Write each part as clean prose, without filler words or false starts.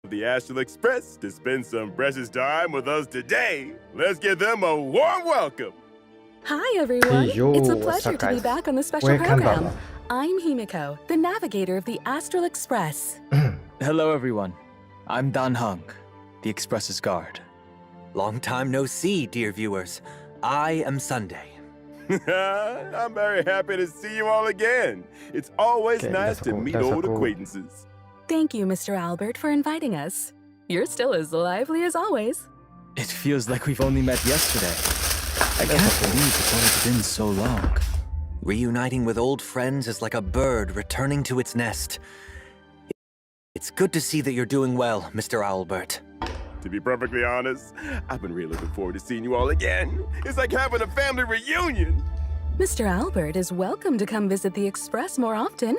the Astral Express to spend some precious time with us today. Let's give them a warm welcome. Hi, everyone. Yo, It's a what's pleasure up, to be guys? back on the special Welcome program. back. I'm Himiko, the navigator of the Astral Express. Hello, everyone. I'm Dan Hung, the Express's guard. Long time no see, dear viewers. I am Sunday. I'm very happy to see you all again. It's always Okay, nice that's to cool, meet that's old cool. acquaintances. Thank you, Mr. Albert, for inviting us. You're still as lively as always. It feels like we've only met yesterday. I can't believe it's only been so long. Reuniting with old friends is like a bird returning to its nest. It's good to see that you're doing well, Mr. Albert. To be perfectly honest, I've been really looking forward to seeing you all again. It's like having a family reunion. Mr. Albert is welcome to come visit the Express more often.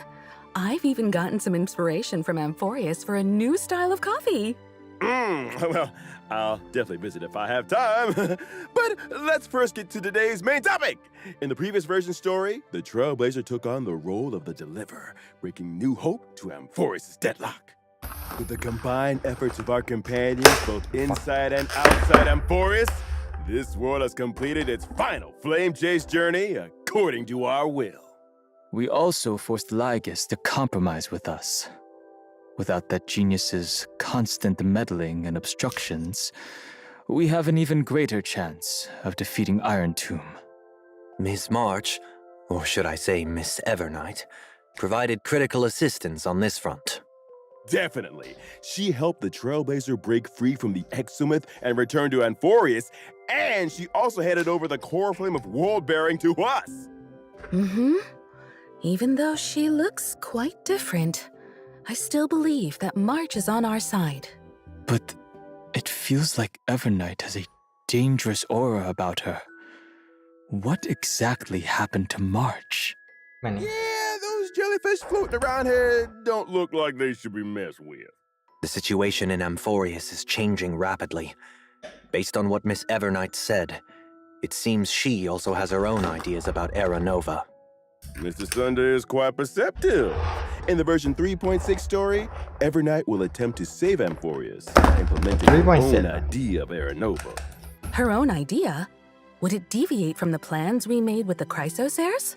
I've even gotten some inspiration from Amphorius for a new style of coffee. Well, I'll definitely visit if I have time. But let's first get to today's main topic. In the previous version story, the Trailblazer took on the role of the Deliverer, bringing new hope to Amphorius' deadlock. With the combined efforts of our companions, both inside and outside Amphorius, this world has completed its final flame chase journey according to our will. We also forced Lygus to compromise with us. Without that genius's constant meddling and obstructions, we have an even greater chance of defeating Iron Tomb. Miss March, or should I say Miss Evernight, provided critical assistance on this front. Definitely. She helped the Trailblazer break free from the Exomyth and return to Amphorius, and she also headed over the core flame of world bearing to us. Even though she looks quite different, I still believe that March is on our side. But it feels like Evernight has a dangerous aura about her. What exactly happened to March? Many. Yeah, those jellyfish floating around here don't look like they should be messed with. The situation in Amphorius is changing rapidly. Based on what Miss Evernight said, it seems she also has her own ideas about Era Nova. Mr. Sunday is quite perceptive. In the version 3.6 story, Evernight will attempt to save Amphorius, implementing her 3.6. own idea of Era Nova. Her own idea? Would it deviate from the plans we made with the Chrysosairs?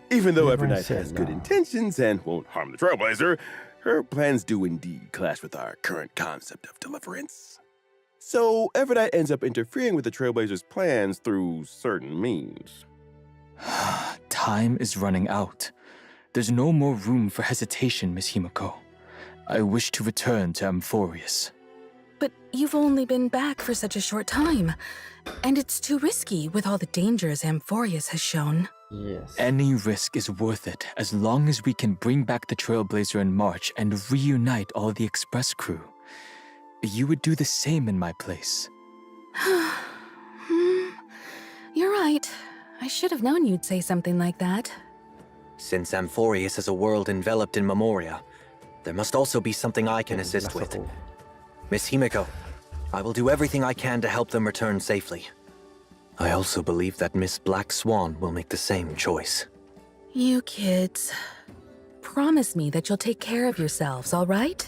Even though 3.6 Evernight has good now. intentions and won't harm the Trailblazer, her plans do indeed clash with our current concept of deliverance. So Evernight ends up interfering with the Trailblazer's plans through certain means. Time is running out. There's no more room for hesitation, Miss Himiko. I wish to return to Amphorius. But you've only been back for such a short time, and it's too risky with all the dangers Amphorius has shown. Yes. Any risk is worth it as long as we can bring back the Trailblazer in March and reunite all the Express crew. You would do the same in my place. You're right. I should have known you'd say something like that. Since Amphorius is a world enveloped in Memoria, there must also be something I can assist with. Cool. Miss Himiko, I will do everything I can to help them return safely. I also believe that Miss Black Swan will make the same choice. You kids. Promise me that you'll take care of yourselves, all right?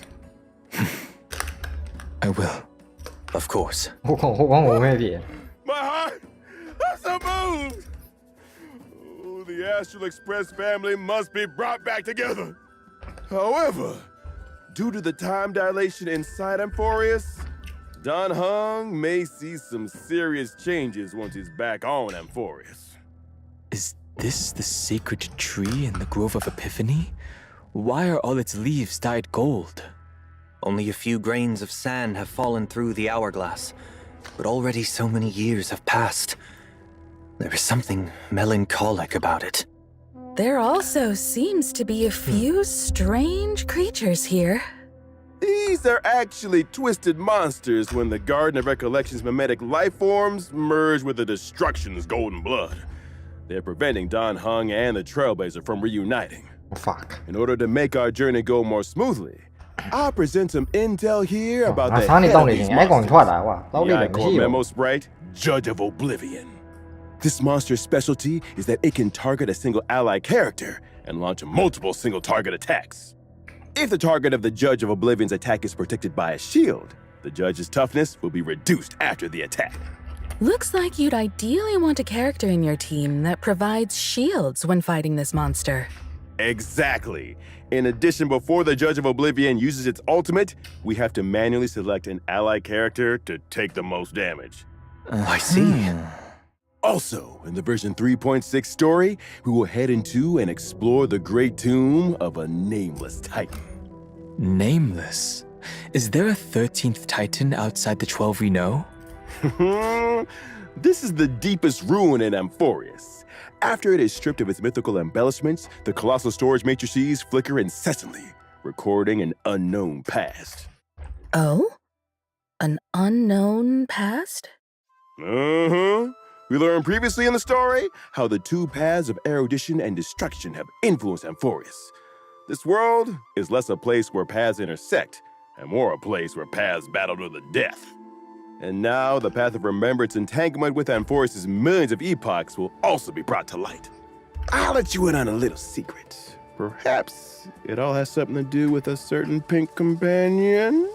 I will. Of course. 我光我妹比 My heart! I'm so moved! Oh, the Astral Express family must be brought back together. However, due to the time dilation inside Amphorius, Don Hung may see some serious changes once he's back on Amphorius. Is this the sacred tree in the Grove of Epiphany? Why are all its leaves dyed gold? Only a few grains of sand have fallen through the hourglass, but already so many years have passed. There is something melancholic about it. There also seems to be a few strange creatures here. These are actually twisted monsters when the Garden of Recollection's mimetic life forms merge with the Destruction's golden blood. They're preventing Don Hung and the Trailblazer from reuniting. Fuck. In order to make our journey go more smoothly, I'll present some intel here about 啊 the 查你 head 兜 of 你 these 勁，哎講 monsters. 出嚟哇，兜 The 呢兩 Ichor 知 Memo Sprite, Judge of Oblivion. This monster's specialty is that it can target a single ally character and launch multiple single target attacks. If the target of the Judge of Oblivion's attack is protected by a shield, the judge's toughness will be reduced after the attack. Looks like you'd ideally want a character in your team that provides shields when fighting this monster. Exactly. In addition, before the Judge of Oblivion uses its ultimate, we have to manually select an ally character to take the most damage. I see. Also, in the version 3.6 story, we will head into and explore the great tomb of a nameless titan. Nameless? Is there a 13th Titan outside the 12 we know? This is the deepest ruin in Amphorius. After it is stripped of its mythical embellishments, the colossal storage matrices flicker incessantly, recording an unknown past. Oh? An unknown past? We learned previously in the story how the two paths of erudition and destruction have influenced Amphorius. This world is less a place where paths intersect, and more a place where paths battle to the death. And now the path of remembrance entanglement with Amphorius' millions of epochs will also be brought to light. I'll let you in on a little secret. Perhaps it all has something to do with a certain pink companion?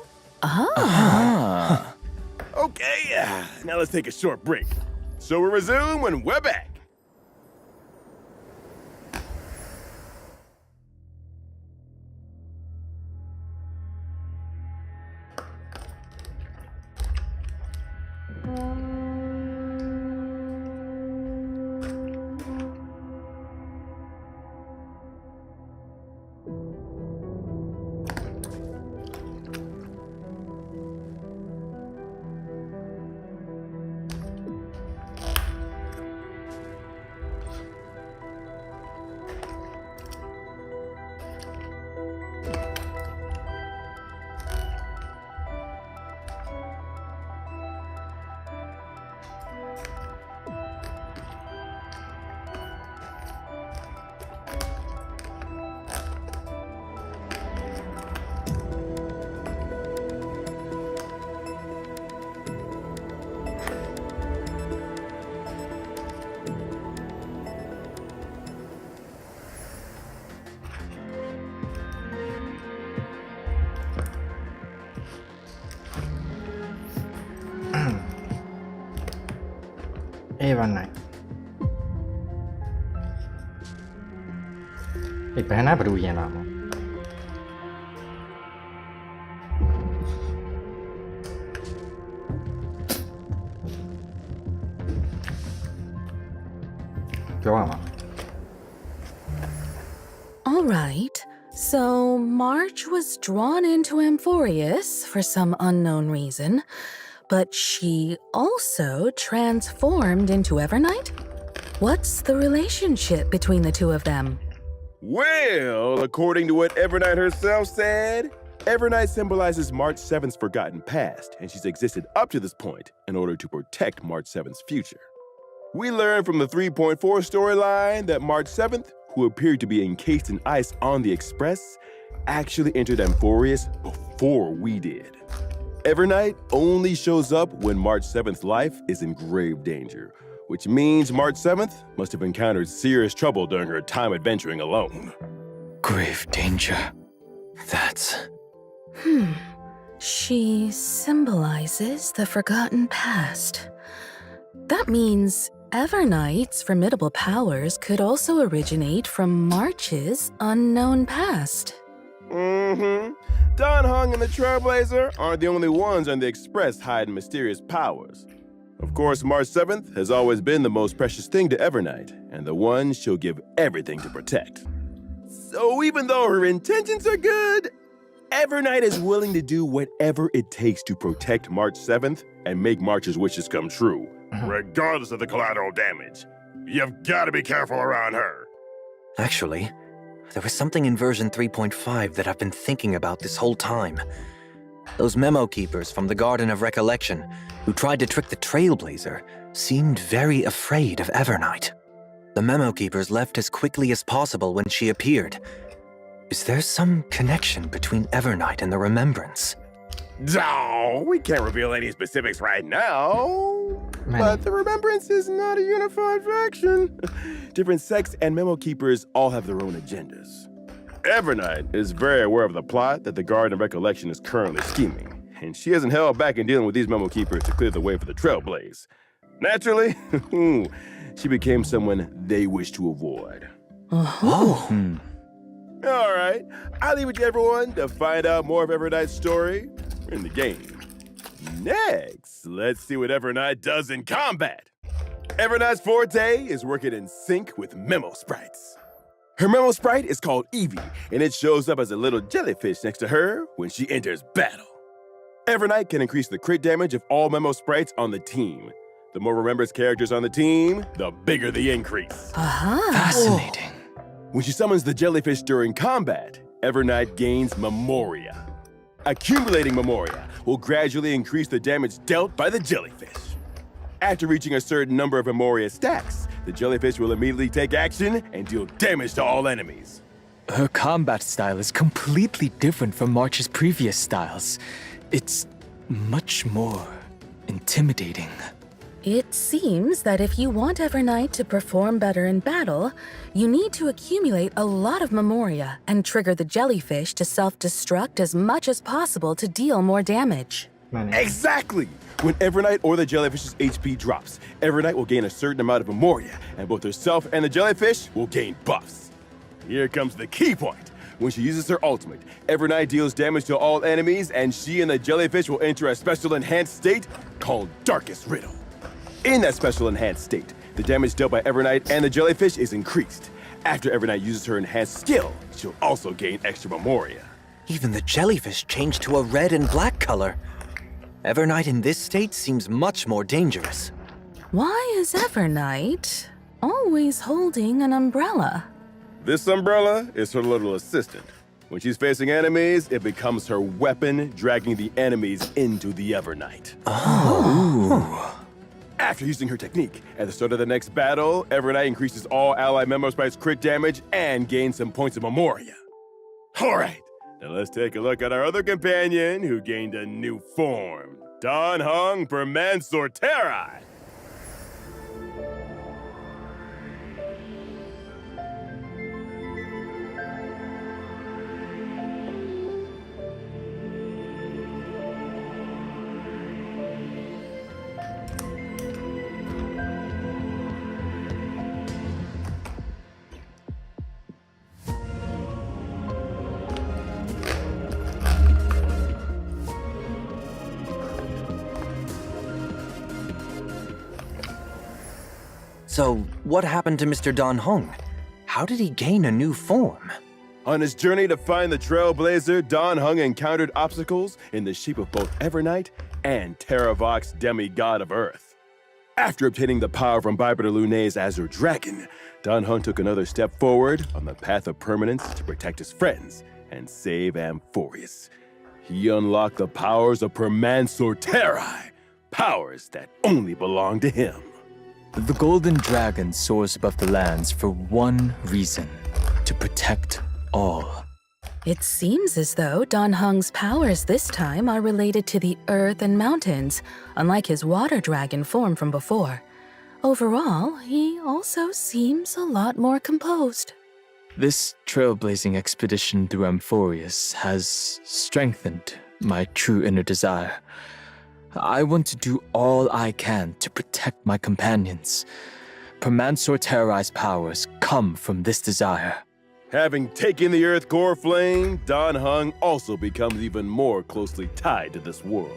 Okay, now let's take a short break. So we'll resume when we're back.วันไหนอีกไปข้างหน้าประตูเย็นแล้วပြောရမှာ All right. So March was drawn into Amphorius for some unknown reason, but she also transformed into Evernight? What's the relationship between the two of them? Well, according to what Evernight herself said, Evernight symbolizes March 7th's forgotten past, and she's existed up to this point in order to protect March 7th's future. We learned from the 3.4 storyline that March 7th, who appeared to be encased in ice on the Express, actually entered Amphorius before we did. Evernight only shows up when March 7th's life is in grave danger, which means March 7th must have encountered serious trouble during her time adventuring alone. Grave danger. That's... She symbolizes the forgotten past. That means Evernight's formidable powers could also originate from March's unknown past. Don Hung and the Trailblazer aren't the only ones on the Express hiding mysterious powers. Of course, March 7th has always been the most precious thing to Evernight, and the one she'll give everything to protect. So even though her intentions are good, Evernight is willing to do whatever it takes to protect March 7th and make March's wishes come true, regardless of the collateral damage. You've got to be careful around her. Actually, there was something in version 3.5 that I've been thinking about this whole time. Those memo keepers from the Garden of Recollection who tried to trick the Trailblazer seemed very afraid of Evernight. The memo keepers left as quickly as possible when she appeared. Is there some connection between Evernight and the Remembrance? No, we can't reveal any specifics right now. But the Remembrance is not a unified faction. Different sects and memo keepers all have their own agendas. Evernight is very aware of the plot that the Garden of Recollection is currently scheming, and she hasn't held back in dealing with these memo keepers to clear the way for the Trailblaze. Naturally, she became someone they wish to avoid. Oh. All right, I'll leave it to everyone to find out more of Evernight's story in the game. Next, let's see what Evernight does in combat. Evernight's forte is working in sync with memo sprites. Her memo sprite is called Evie, and it shows up as a little jellyfish next to her when she enters battle. Evernight can increase the crit damage of all memo sprites on the team. The more remembers characters on the team, the bigger the increase. Fascinating. When she summons the jellyfish during combat, Evernight gains Memoria. Accumulating Memoria will gradually increase the damage dealt by the jellyfish. After reaching a certain number of Memoria stacks, the jellyfish will immediately take action and deal damage to all enemies. Her combat style is completely different from March's previous styles. It's much more intimidating. It seems that if you want Evernight to perform better in battle, you need to accumulate a lot of Memoria and trigger the jellyfish to self-destruct as much as possible to deal more damage. မှန်တယ် Exactly! When Evernight or the jellyfish's HP drops, Evernight will gain a certain amount of Memoria, and both herself and the jellyfish will gain buffs. Here comes the key point. When she uses her ultimate, Evernight deals damage to all enemies, and she and the jellyfish will enter a special enhanced state called Darkest Riddle. In that special enhanced state, the damage dealt by Evernight and the jellyfish is increased. After Evernight uses her enhanced skill, she'll also gain extra Memoria. Even the jellyfish changed to a red and black color. Evernight in this state seems much more dangerous. Why is Evernight always holding an umbrella? This umbrella is her little assistant. When she's facing enemies, it becomes her weapon, dragging the enemies into the Evernight. After using her technique, at the start of the next battle, Evernight increases all ally memo sprites' crit damage and gains some points of Memoria. Alright, now let's take a look at our other companion who gained a new form. Don Hung Permansorteri. So, what happened to Mr. Don Hung? How did he gain a new form? On his journey to find the Trailblazer, Don Hung encountered obstacles in the shape of both Evernight and Terravox, demigod of Earth. After obtaining the power from Bipeder Lunay's Azure Dragon, Don Hung took another step forward on the path of permanence to protect his friends and save Amphorius. He unlocked the powers of Permansorteri, powers that only belong to him. The Golden Dragon soars above the lands for one reason: to protect all. It seems as though Don Hung's powers this time are related to the earth and mountains, unlike his water dragon form from before. Overall, he also seems a lot more composed. This trailblazing expedition through Amphorius has strengthened my true inner desire. I want to do all I can to protect my companions. Permansorteri's powers come from this desire. Having taken the Earth Core Flame, Don Hung also becomes even more closely tied to this world.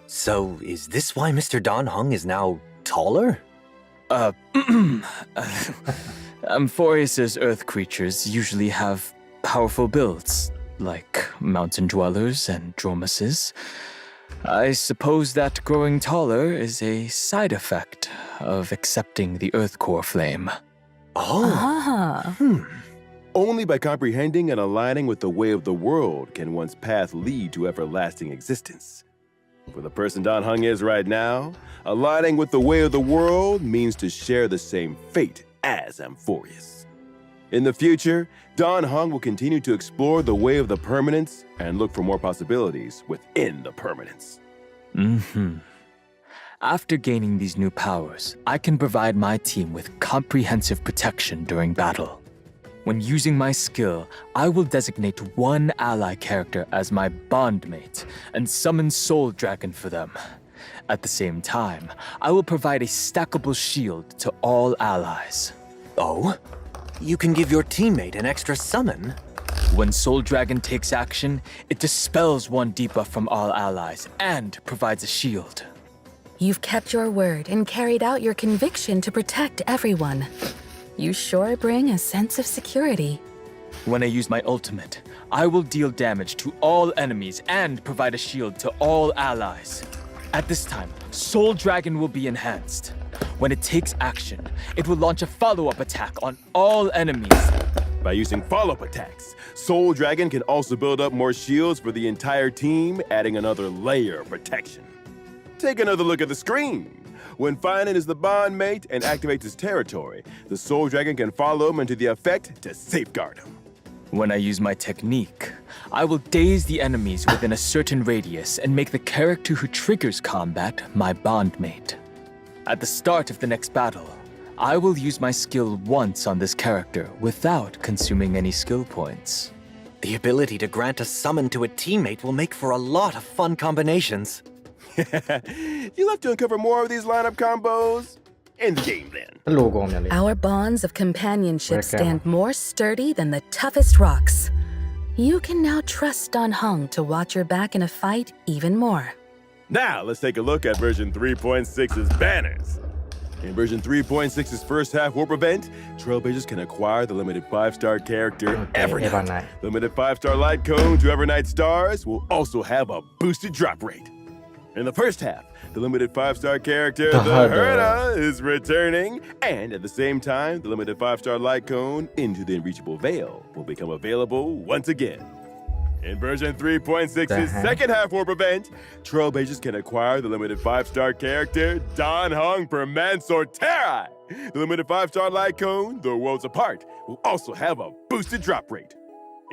So, is this why Mr. Don Hung is now taller? Amphorius's earth creatures usually have powerful builds, like mountain dwellers and dromuses. I suppose that growing taller is a side effect of accepting the Earth Core Flame. Only by comprehending and aligning with the way of the world can one's path lead to everlasting existence. For the person Don Hung is right now, aligning with the way of the world means to share the same fate as Amphorius. In the future, Don Hung will continue to explore the way of the permanence and look for more possibilities within the permanence. After gaining these new powers, I can provide my team with comprehensive protection during battle. When using my skill, I will designate one ally character as my bondmate and summon Soul Dragon for them. At the same time, I will provide a stackable shield to all allies. Oh? You can give your teammate an extra summon? When Soul Dragon takes action, it dispels one debuff from all allies and provides a shield. You've kept your word and carried out your conviction to protect everyone. You sure bring a sense of security. When I use my ultimate, I will deal damage to all enemies and provide a shield to all allies. At this time, Soul Dragon will be enhanced. When it takes action, it will launch a follow-up attack on all enemies. By using follow-up attacks, Soul Dragon can also build up more shields for the entire team, adding another layer of protection. Take another look at the screen. When Finan is the bondmate and activates his territory, the Soul Dragon can follow him into the effect to safeguard him. When I use my technique, I will daze the enemies within a certain radius and make the character who triggers combat my bondmate. At the start of the next battle, I will use my skill once on this character without consuming any skill points. The ability to grant a summon to a teammate will make for a lot of fun combinations. You'll have to uncover more of these lineup combos in the game then. ဘယ်လိုကောင်းမြလဲ Our bonds of companionship Welcome. stand more sturdy than the toughest rocks. You can now trust Don Hung to watch your back in a fight even more. Now, let's take a look at version 3.6's banners. In version 3.6's first half warp event, Trailblazers can acquire the limited 5-star character Evernight. Evernight. Limited 5-star light cone to Evernight stars will also have a boosted drop rate. In the first half, the limited 5-star character, The the Herder. Herder, is returning, and at the same time, the limited 5-star light cone Into the Unreachable Veil will become available once again. In version 3.6's second half warp event, Trailblazers can acquire the limited 5-star character Don Hung per Mansoor Terrai. The limited 5-star light cone, The Worlds Apart, will also have a boosted drop rate.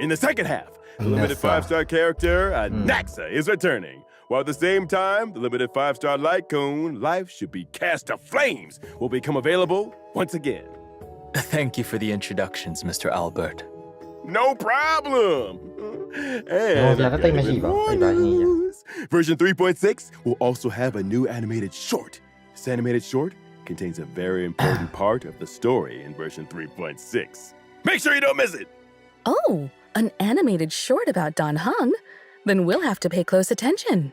In the second half, the limited Naxa. 5-star character Naxa is returning. While at the same time, the limited 5-star light cone, Life Should Be Cast to Flames, will become available once again. Thank you for the introductions, Mr. Albert. No problem! And No, I've yeah, got that even thing more is evil. news. Version 3.6 will also have a new animated short. This animated short contains a very important part of the story in version 3.6. Make sure you don't miss it! Oh, an animated short about Don Hung? Then we'll have to pay close attention.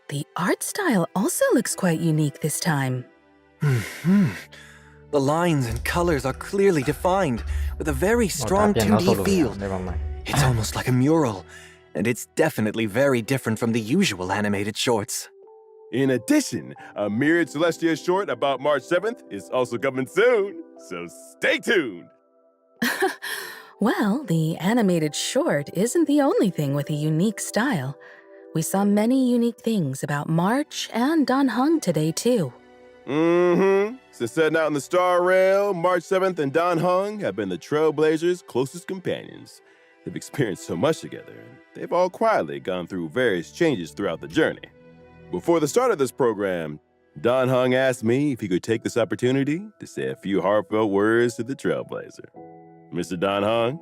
The art style also looks quite unique this time. The lines and colors are clearly defined, with a very strong 2D feel. Never mind. It's almost like a mural, and it's definitely very different from the usual animated shorts. In addition, a mirrored Celestia short about March 7th is also coming soon, so stay tuned! Well, the animated short isn't the only thing with a unique style. We saw many unique things about March and Don Hung today, too. Since setting out in the Star Rail, March 7th and Don Hung have been the Trailblazers' closest companions. They've experienced so much together, and they've all quietly gone through various changes throughout the journey. Before the start of this program, Don Hung asked me if he could take this opportunity to say a few heartfelt words to the Trailblazer. Mr. Don Hung?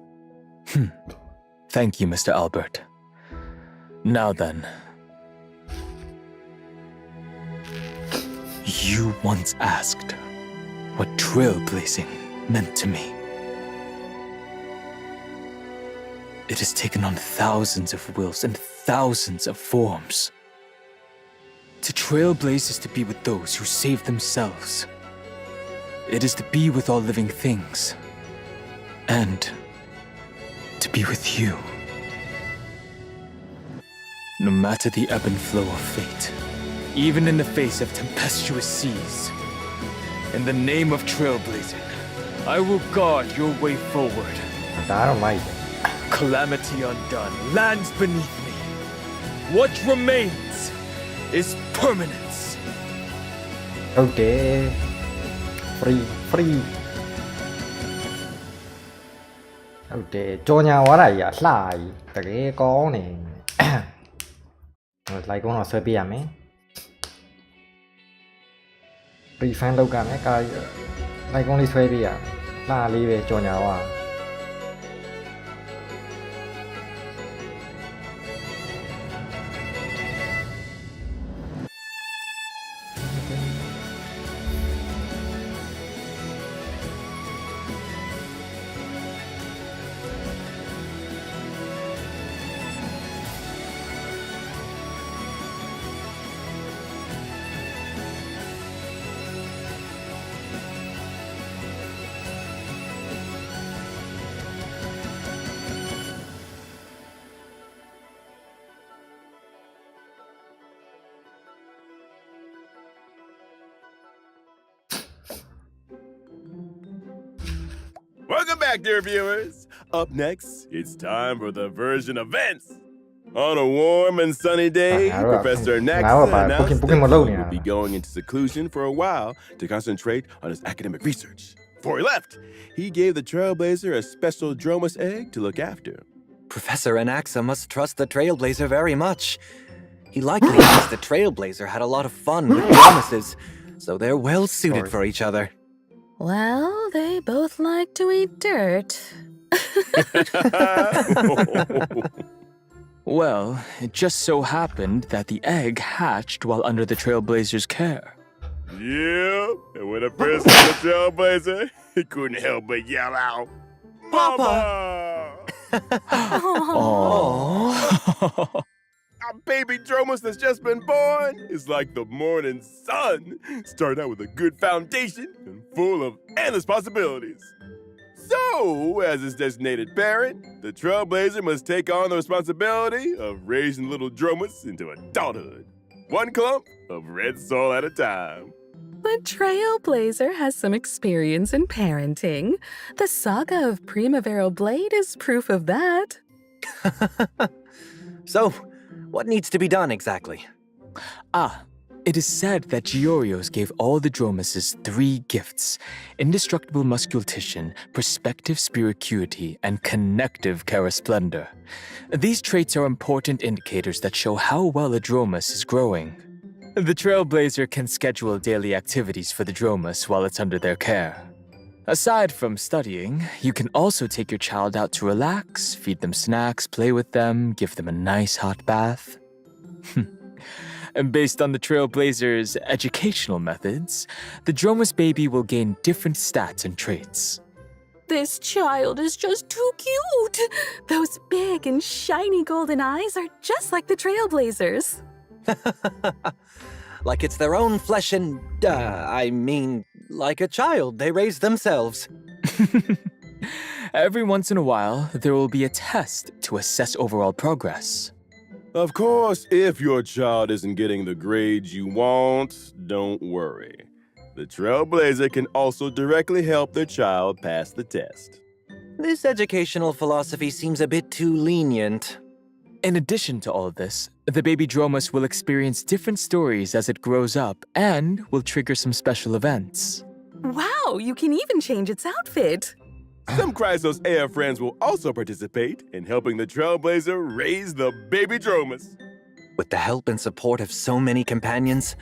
Thank you, Mr. Albert. Now then. You once asked what trailblazing meant to me. It has taken on thousands of wills and thousands of forms. To trailblaze is to be with those who save themselves. It is to be with all living things. And to be with you. No matter the ebb and flow of fate, even in the face of tempestuous seas, in the name of trailblazing, I will guard your way forward. ဒါတော့မိုက်တယ် Calamity undone lands beneath me. What remains is permanence. ဟုတ်တယ် free ဟုတ်တယ်ကြော်ညာသွားတာကြီးကလှကြီးတကယ်ကောင်းနေလိုက်ကုန်းတော့ဆွဲပြရမယ် refund လုပ်ကမယ်ကာလိုက်ကုန်းလေးဆွဲပြရလှလေးပဲကြော်ညာသွား Welcome back, dear viewers. Up next, it's time for the version events. On a warm and sunny day, Professor Naxa announced that he would be going into seclusion for a while to concentrate on his academic research. Before he left, he gave the Trailblazer a special Dromus egg to look after. Professor Anaxa must trust the Trailblazer very much. He likely thinks the Trailblazer had a lot of fun with Dromuses, so they're well suited for each other. Well, they both like to eat dirt. Well, it just so happened that the egg hatched while under the Trailblazer's care. Yeah, and when I first saw the Trailblazer, he couldn't help but yell out, Papa! Oh. Our baby Dromus that's just been born is like the morning sun. Start out with a good foundation and full of endless possibilities. So, as his designated parent, the Trailblazer must take on the responsibility of raising little Dromus into adulthood. One clump of red soil at a time. The Trailblazer has some experience in parenting. The saga of Primaveral Blade is proof of that. So, what needs to be done exactly? It is said that Giorios gave all the Dromuses 3 gifts: indestructible musculation, perspective spiricuity, and connective charasplendor. These traits are important indicators that show how well a Dromus is growing. The Trailblazer can schedule daily activities for the Dromus while it's under their care. Aside from studying, you can also take your child out to relax, feed them snacks, play with them, give them a nice hot bath. And based on the Trailblazer's educational methods, the Dromus baby will gain different stats and traits. This child is just too cute. Those big and shiny golden eyes are just like the Trailblazers. Like it's their own flesh and, like a child they raised themselves. Every once in a while, there will be a test to assess overall progress. Of course, if your child isn't getting the grades you want, don't worry. The Trailblazer can also directly help their child pass the test. This educational philosophy seems a bit too lenient. In addition to all of this, the baby Dromus will experience different stories as it grows up and will trigger some special events. Wow, you can even change its outfit. Some Chrysos AF friends will also participate in helping the Trailblazer raise the baby Dromus. With the help and support of so many companions,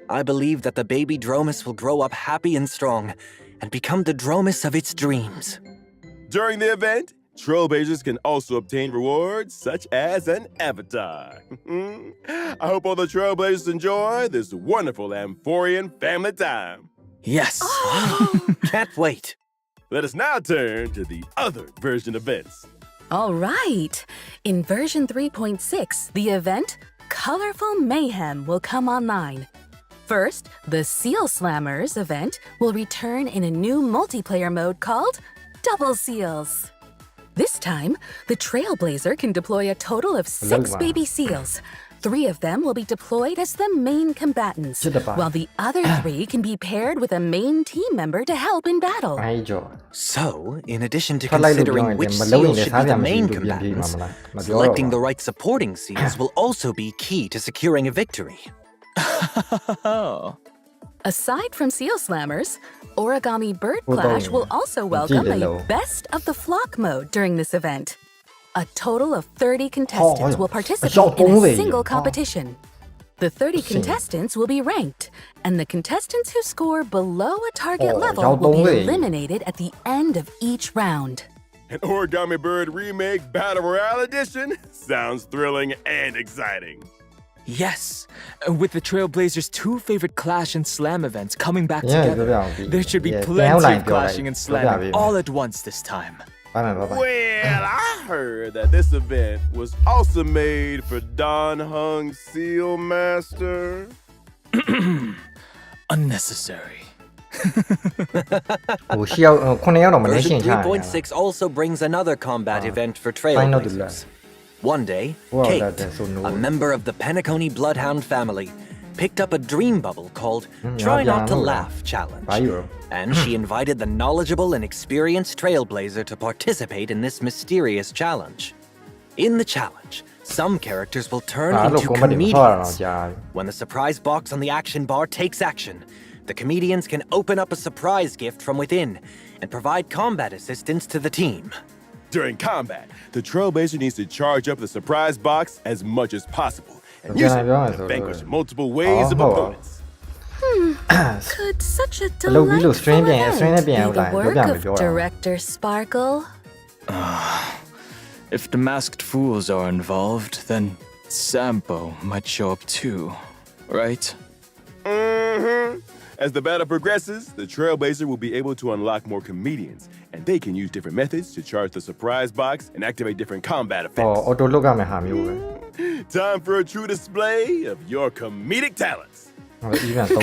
I believe that the baby Dromus will grow up happy and strong and become the Dromus of its dreams. During the event, Trailblazers can also obtain rewards such as an avatar. I hope all the Trailblazers enjoy this wonderful Amphorian family time. Yes! Can't wait. Let us now turn to the other version events. All right. In version 3.6, the event Colorful Mayhem will come online. First, the Seal Slammers event will return in a new multiplayer mode called Double Seals. This time, the Trailblazer can deploy a total of 6 baby seals. 3 of them will be deployed as the main combatants, while the other 3 can be paired with a main team member to help in battle. So, in addition to considering which seals should be the main combatants, selecting the right supporting seals will also be key to securing a victory. Aside from Seal Slammers, Origami Bird Clash will also welcome a Best of the Flock mode during this event. A total of 30 contestants will participate in a single competition. The 30 contestants will be ranked, and the contestants who score below a target level will be eliminated at the end of each round. An Origami Bird Remake Battle Royale Edition sounds thrilling and exciting. Yes! With the Trailblazers' 2 favorite Clash and Slam events coming back together, there should be plenty of clashing and slamming all at once this time. Well, I heard that this event was also made for Don Hung Seal Master. Unnecessary. Version 3.6 also brings another combat event for Trailblazers. One day, Kate, a member of the Penacony Bloodhound family, picked up a dream bubble called Try Not to Laugh Challenge. ဘာယူ And she invited the knowledgeable and experienced trailblazer to participate in this mysterious challenge. In the challenge, some characters will turn အဲ့လို into ကွန်မန့်တွေမဆော့ရအောင် comedians. ကြာပြီ When the surprise box on the action bar takes action, the comedians can open up a surprise gift from within and provide combat assistance to the team. During combat, the Trailblazer needs to charge up the surprise box as much as possible and Okay, use I it realize to that. vanquish multiple waves of Oh. opponents. Could such a Hello, Willow, delightful stream bien, event stream bien, be the like, work bien, of bien. Director Sparkle? If the masked fools are involved, then Sampo might show up too, right? Mm-hmm. As the battle progresses, the Trailblazer will be able to unlock more comedians, and they can use different methods to charge the surprise box and activate different combat ဟော effects. အော်တိုလုတ်ရမယ်ဟာမျိုးပဲ Time for a true display of your comedic talents. ဟို event 3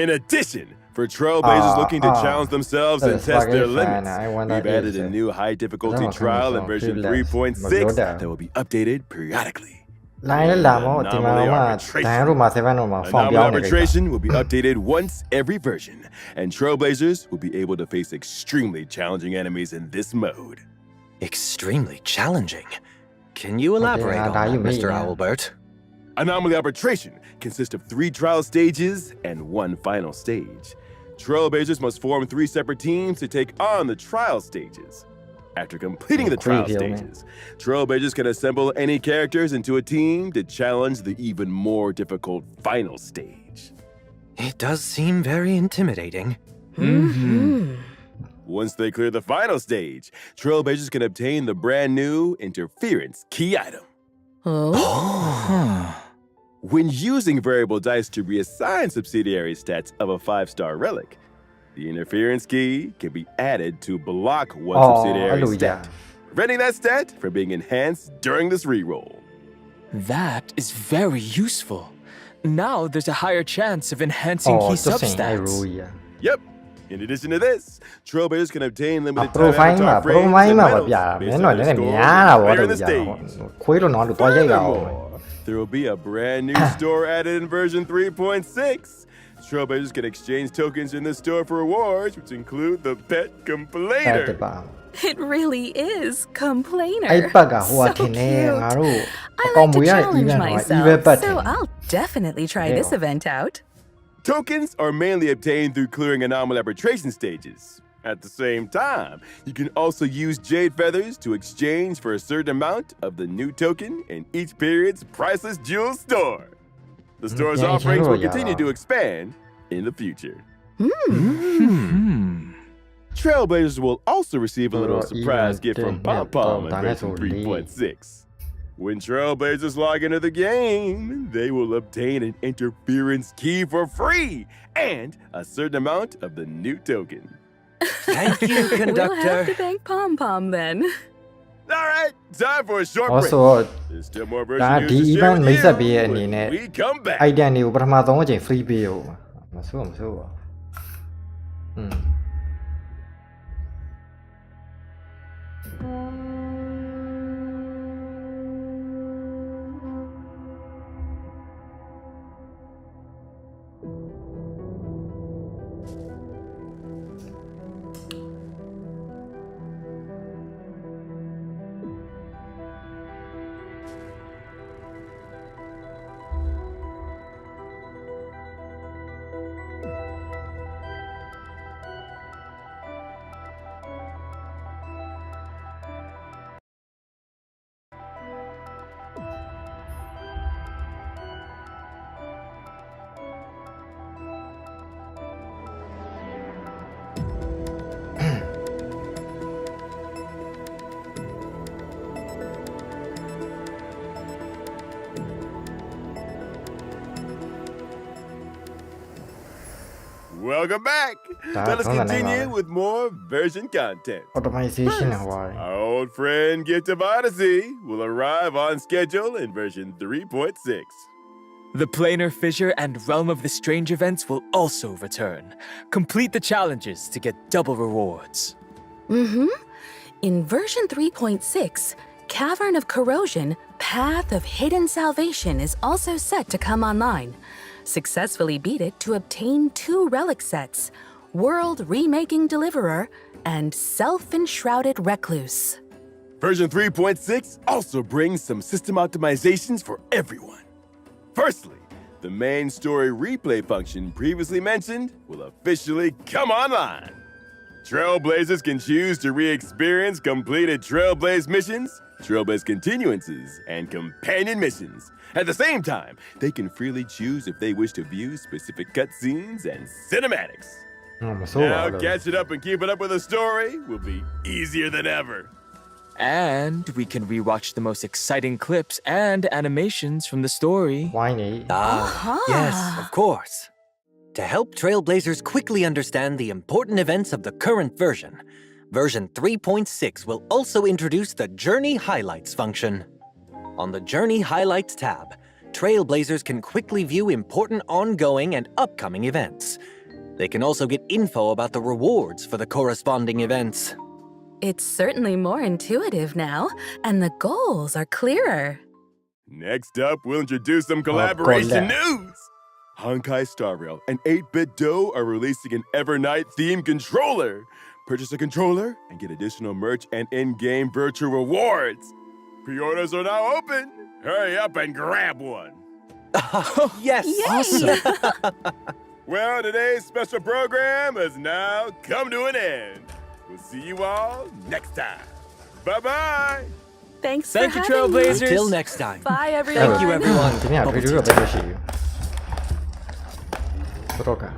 In addition, for Trailblazers looking to ah. challenge themselves and That's test their fucking fine. limits, I want we've that added a easy. new high difficulty That's trial in awesome. version Too less. 3.6 But that will be updated periodically. လိုင်းလည်းလာမောဒီမှာတော့မှဒန်တို့မှာ7တို့မှာဖောင်ပြော Anomaly င်းနေကြ arbitration will be updated once every version, and Trailblazers will be able to face extremely challenging enemies in this mode. Extremely challenging. Can you elaborate on now you that, Mr. mean, Owlbert? Anomaly arbitration consists of 3 trial stages and 1 final stage. Trailblazers must form 3 separate teams to take on the trial stages. After completing the trial Creepy, man. stages, Trailblazers can assemble any characters into a team to challenge the even more difficult final stage. It does seem very intimidating. Once they clear the final stage, Trailblazers can obtain the brand new Interference key item. Oh? When using variable dice to reassign subsidiary stats of a 5-star relic, the Interference key can be added to block one Oh, subsidiary hallelujah. stat, preventing that stat from being enhanced during this reroll. That is very useful. Now there's a higher chance of enhancing အော် key သူစင်အဲ့ substats. ရူကြီး Yep. In addition to this, Trailblazers can obtain limited time profile avatar မှာ frames profile and မှာပါ medals ဗျာ based မင်း on တို့ their လည်း score များတာဗော later တူ in the ကြာ stage. ခွေးလို့တော့တူသွားရိုက်တာဗော Furthermore, there will be a brand new store added in version 3.6. Trailblazers can exchange tokens in the store for rewards, which include the Pet အဲ့တ Complainer. ပါ It really is Complainer. အဲ့ပတ်ကဟိုက So ထင်နေ cute. ငါတို့ I အကောင် like မွေး to ရ challenge event မှာ myself, event ပတ်ထင် so I'll definitely try this Yeah. event out. Tokens are mainly obtained through clearing anomaly arbitration stages. At the same time, you can also use jade feathers to exchange for a certain amount of the new token in each period's priceless jewel store. The store's yeah, offerings will yeah. continue to expand in the future. Hmm. Trailblazers will also receive a little Oh, surprise even gift from then, Pom Pom yeah, in that's version all 3.6. When Trailblazers log into the game, they will obtain an interference key for free and a certain amount of the new token. Thank you, We'll have conductor. to thank Pom Pom then. All right, time for a short also break. There's still more version ဒါ news ဒီ to share event with မိတ်ဆက်ပေးရ you အနေနဲ့ when we come back. item တွေကိုပထမဆုံးအချိန် free ပေးရောမဆိုးပါ Welcome back. That's Let us all I know. continue with more version content. automation ဟော Our old friend Gift of Odyssey will arrive on schedule in version 3.6. The planar fissure and realm of the strange events will also return. Complete the challenges to get double rewards. In version 3.6, Cavern of Corrosion, Path of Hidden Salvation is also set to come online. Successfully beat it to obtain 2 relic sets, World Remaking Deliverer and Self-Enshrouded Recluse. Version 3.6 also brings some system optimizations for everyone. Firstly, the main story replay function previously mentioned will officially come online. Trailblazers can choose to re-experience completed Trailblaze missions, Trailblaze continuances, and companion missions. At the same time, they can freely choose if they wish to view specific cutscenes and cinematics. 我们搜完 Now 了。 catching up and keeping up with the story will be easier than ever. And we can rewatch the most exciting clips and animations from the story. 欢迎你。 Yes, of course. To help Trailblazers quickly understand the important events of the current version, version 3.6 will also introduce the Journey Highlights function. On the Journey Highlights tab, Trailblazers can quickly view important ongoing and upcoming events. They can also get info about the rewards for the corresponding events. It's certainly more intuitive now, and the goals are clearer. Next up, we'll introduce some collaboration news. Honkai Star Rail and 8-Bit Do are releasing an Evernight themed controller. Purchase a controller and get additional merch and in-game virtual rewards. Pre-orders are now open. Hurry up and grab one. Yes! Awesome. Well, today's special program has now come to an end. We'll see you all next time. Bye-bye. Thanks Thank for you, having me. Trailblazers. Until next time. Bye, everyone. Thank you, 今 everyone. 天推出热杯游戏，不多看。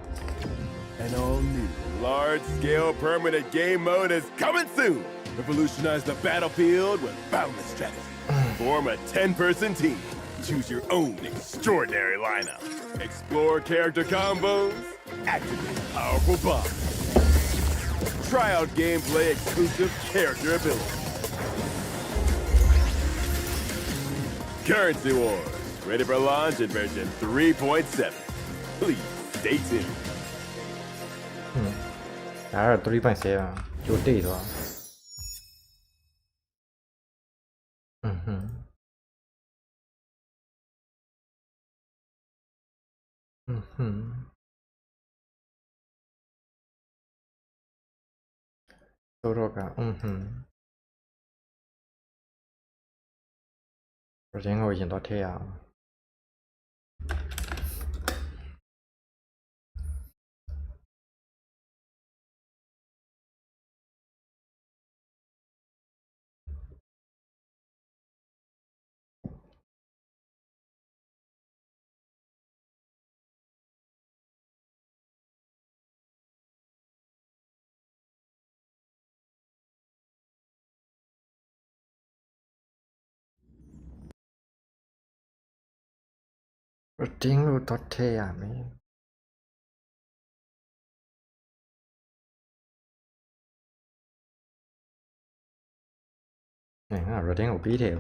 An all-new, large-scale permanent game mode is coming soon. Revolutionize the battlefield with boundless strategy. Form a 10-person team. Choose your own extraordinary lineup. Explore character combos. Activate powerful bombs. Try out gameplay exclusive character abilities. Currency Wars. Ready for launch in version 3.7. Please stay tuned. 哪儿3.7啊？就这一段。嗯哼。嗯哼。搜搜看，嗯哼。首先我已经到这样了。我进入到这样没？我进入 B 条。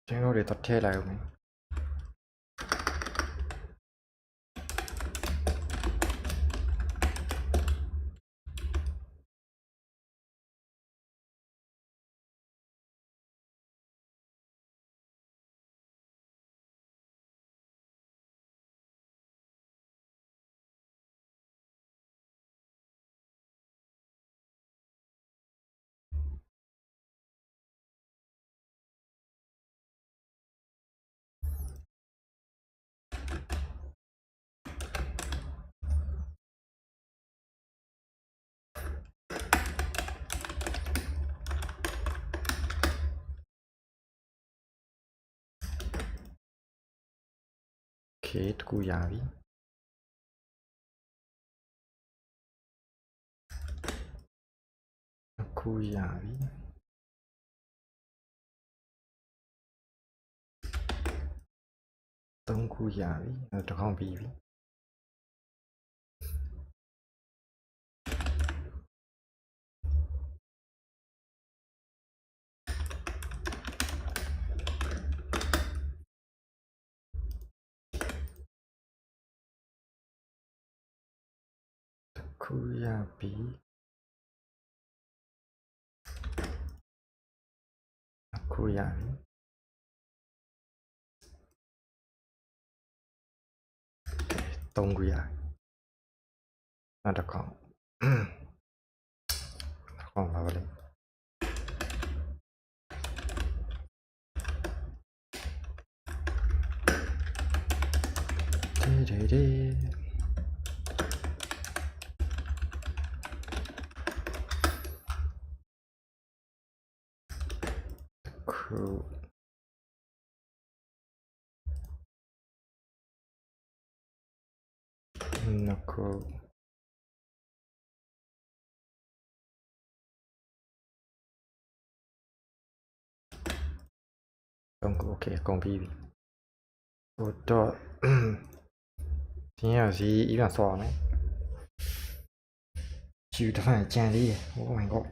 进入到这来没？ Kate Kuyavi. Kuyavi. Tông Kuyavi ở trong không bị. ခုရပြီခုရပြီ3ခုရနောက်တစ်ခေါက်ခေါက်ပါလေဒီခုနောက်ခုdonc ok ကုန်ပြီဟိုတော့ဒီရစီ依ပြန်ဆော့အောင်ယူတစ်ဖက်ကြံလေးရ oh my god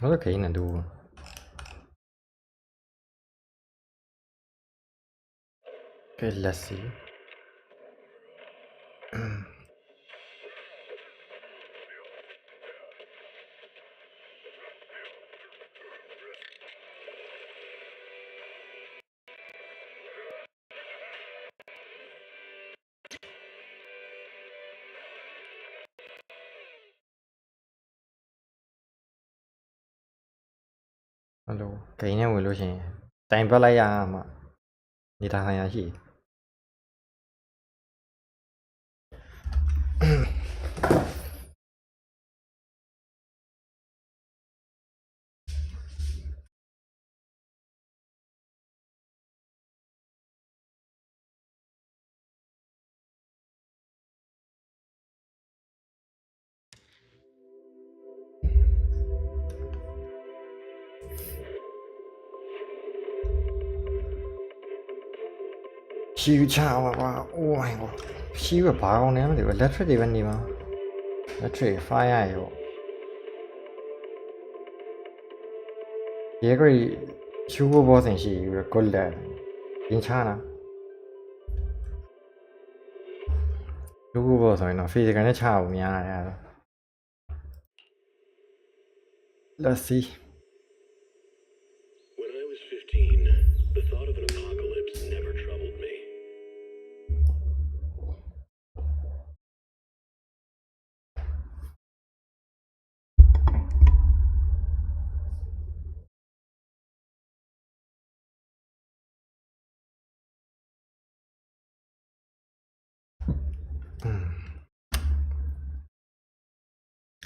nó kỹ nè đùa cái là gì alo ဂိမ်းနဲ့ဝင်လို့ရှိရင်တိုင်ပတ်လိုက်ရမှာနေတာဆိုင်ရရှိရှိချပါကွာ oh my god ရှိကဘာကောင်းလဲမသိဘူး electric တွေပဲနေမှာ electric fire ရောရဲကရီရှူဘောဘောစင်ရှိရကိုလက်ရင်ချနာလူဘောဆိုရင်တော့ physical နဲ့ချအောင်များတယ်အဲ့ဒါ let's see When I was 15, the thought of an apocalypse never troubled me.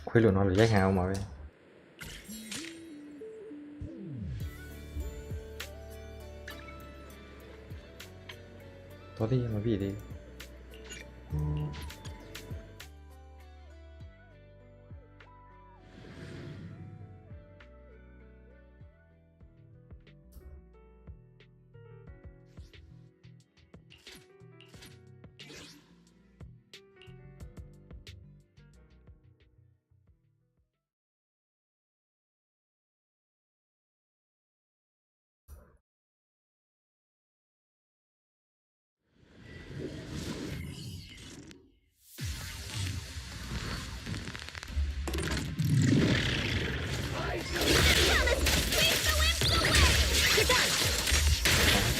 Khuyên luôn nó là giác hao mà vậy có đi mà bị đi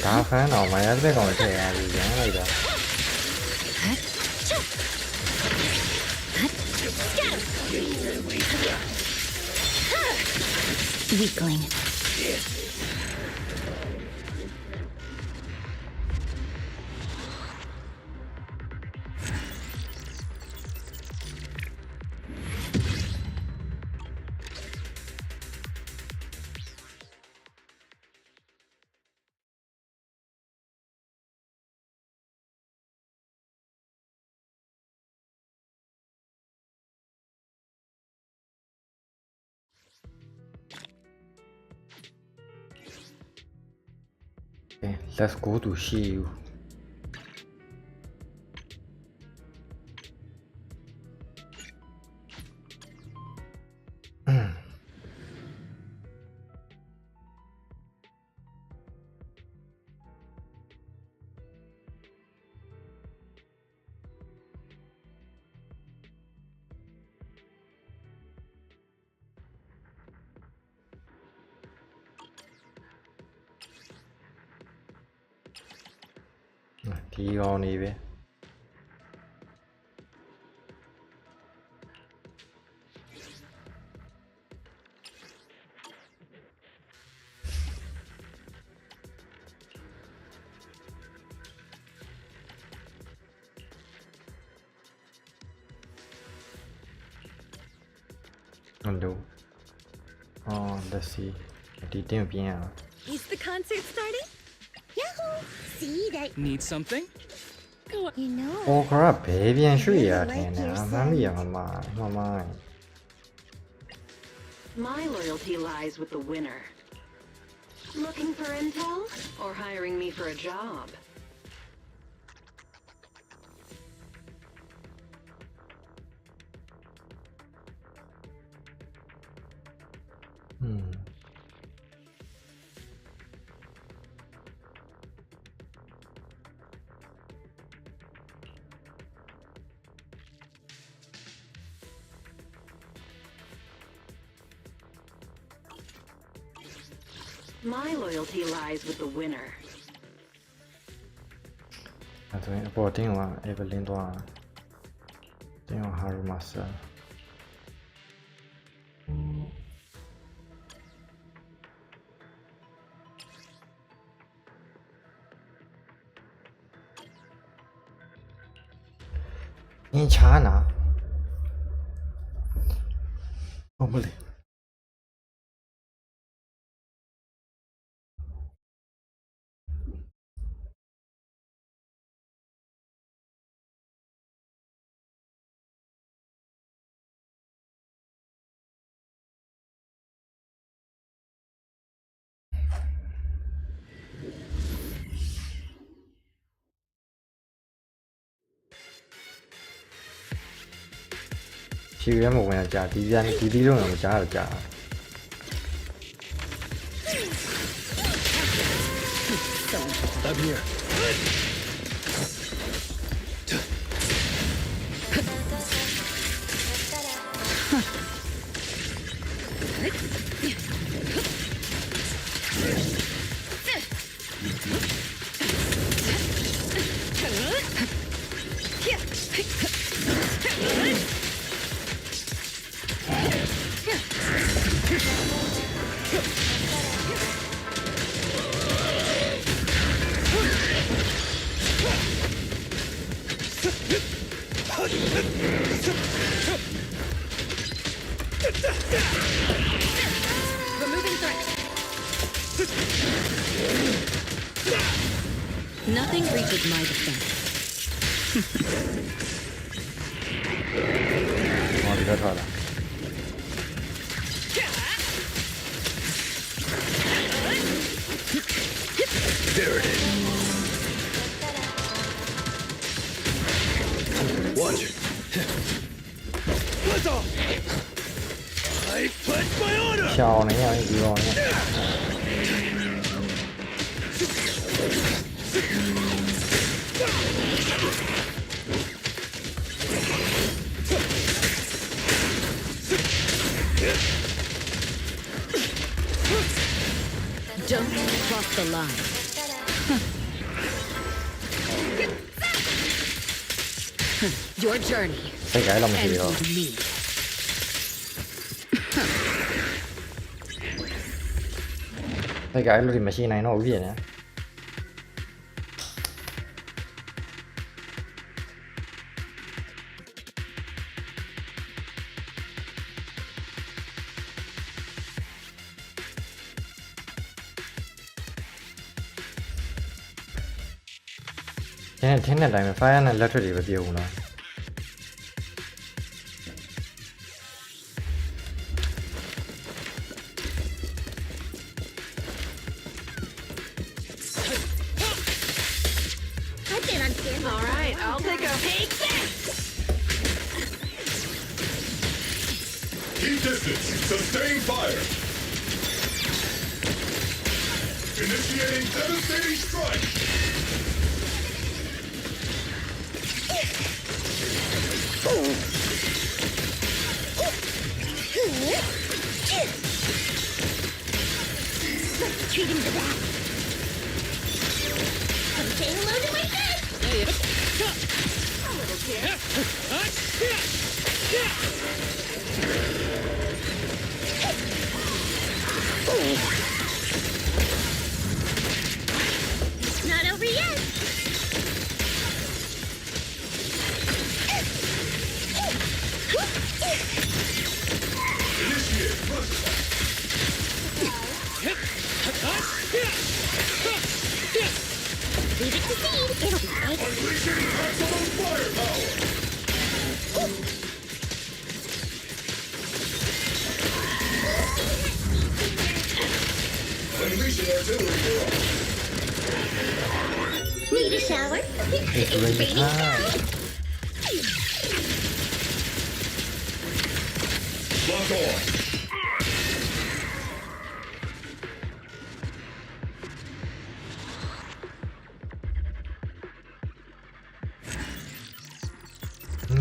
cá phá nào mày ấy còn cái gì dán đây đó Weakling. Okay, let's go to Shiyu. Đi on đi về. Hello. Oh, let's see. Đi tìm bien. Is the concert starting? Yahoo! See that Need something? you know. Oh crap, 别变水呀！天哪，妈咪呀，妈妈。 My loyalty lies with the winner. Looking for intel or hiring me for a job? My loyalty lies with the winner. 啊，对，不定了，那个领导，定了还是嘛事？你查哪？哦，不对。 Shiyu 冇揾人加，啲都有加就加。I'm here. Removing threat. Nothing reaches my defense. 我离开他了。 There it is. Watch it. Let's off. I pledge my honor. 笑你呀，你講呢？ Don't cross the line. Your journey 世界諗住 ends 咯。 with me. 世界攞啲咪先嚟咯，好嘢呢。 天天တိုင်း發現လက်出တွေပဲပြေဦးနော် right, I'll take a peek. Keep distance. Sustain fire. Initiating devastating strike. Treat him to that. I'm saying hello to my friend. A little kid. Not over yet. Initiate thrust. Leave it to Seed. It'll be right. Unleashing maximum firepower. Unleashing artillery barrage. Need a shower? It's raining time. Lock on.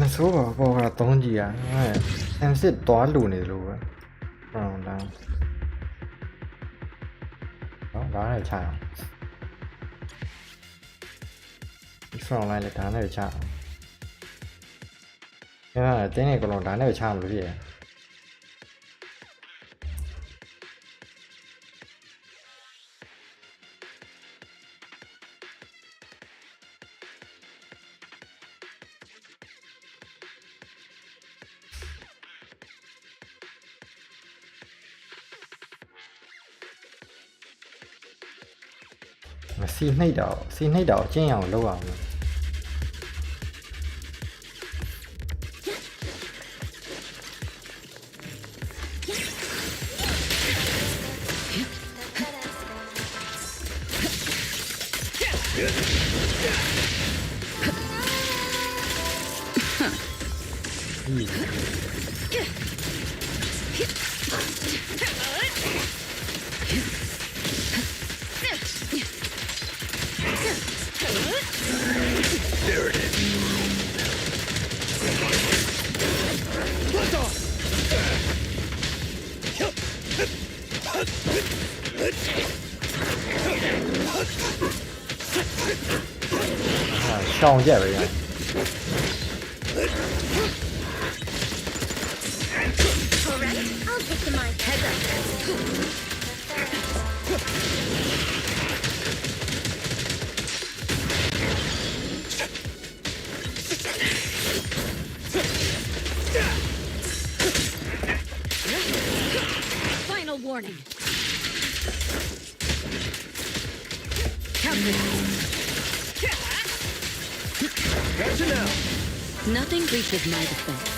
မဆိုးပါဘောက3ကြီးอ่ะM6 သွားလူနေလို့ပဲဟုတ်လားဟောဒါနဲ့ချအောင်ဒီ front line လည်းဒါနဲ့ချအောင်အဲ့ဒါတင်းနေကတော့ဒါနဲ့ချအောင်လို့ဖြစ်ရ စီနှိပ်တော့အကျဉ်းအောင်လုပ်အောင်လို့ There it is. À, ရှောင်ကြပဲရ Alright, I'll take the mic. Heads up. Final warning. Counter. Gotcha now. Nothing reaches my defense.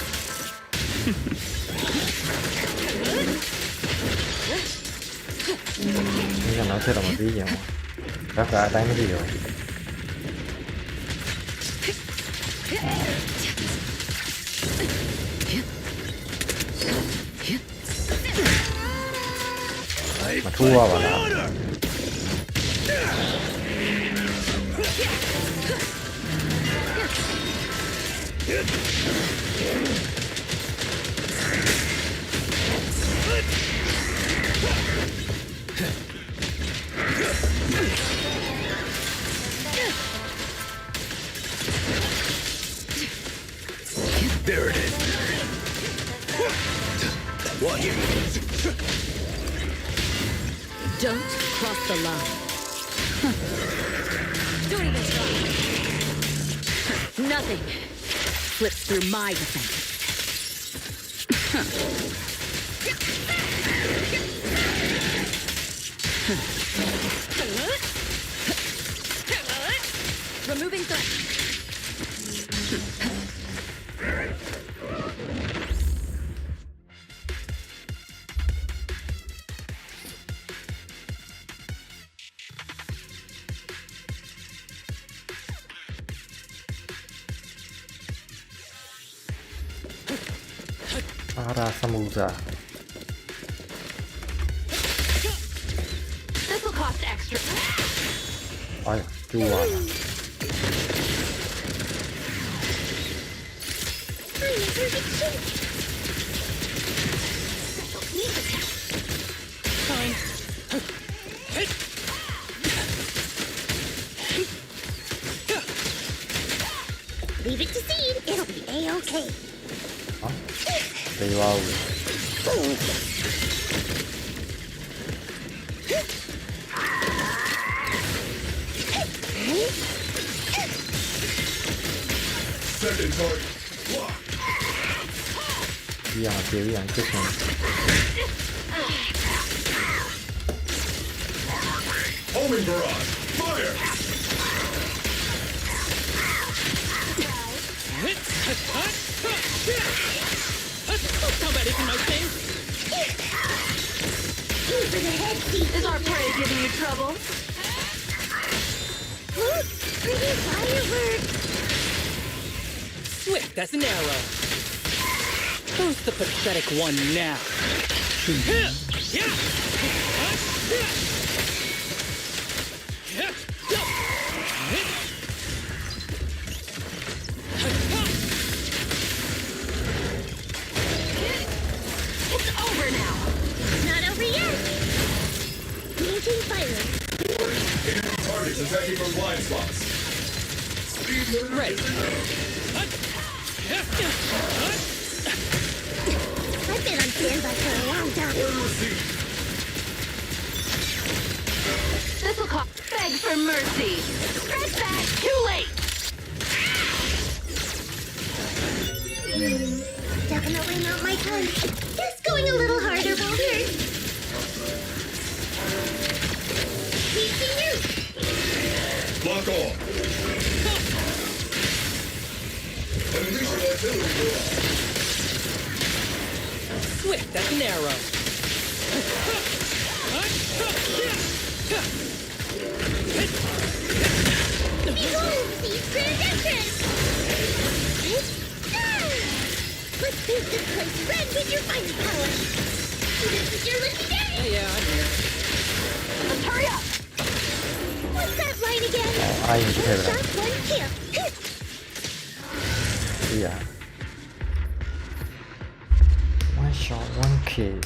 ဒီကနောက်ဆက်တော့မပြီးရင်ဘက်ကအတိုင်းမကြည့်တော့မထိုးရပါလား There it is. What? Don't cross the line. Doing this wrong. Nothing slips through my defense. Removing threat. Para Samusa. This'll cost extra. Ay, chua. I'm in perfect shape. Leave it to seed. It'll be A-okay. Đây wow. Second target. Lock. Yang chết mình. Homing barrage. Fire. Somebody's in my face. Over the head seed. Is our prey giving you trouble? Look, pretty fireworks. Swift as an arrow. Who's the pathetic one now? It's over now. Not over yet. Maintain fire. Enemy targets attacking from blind spots. Speed limiter Ready. is enough. I've been on standby for a long time. Order received. This'll cost. Beg for mercy. Scratch that. Too late. Definitely not my type. Just going a little harder will hurt. Teaching you. Lock on. Unleashing artillery barrage. Swift as an arrow. Behold, seed's grand entrance. Let's paint this place red with your fire power. This is your lucky day. Yeah, I'm here. Let's hurry up. What's that line again? Ai One thế rồi. shot, one kill. Yeah. One shot, one kill.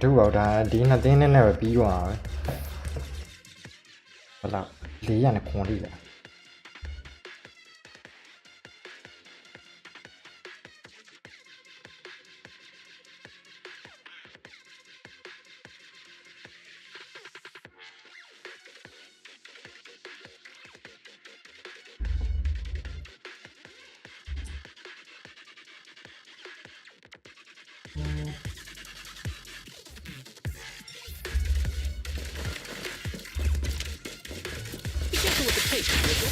Đúng bảo đã đi là tên này là bí quá rồi. Là lý là con đi là. Be careful with the pace, Wiggle.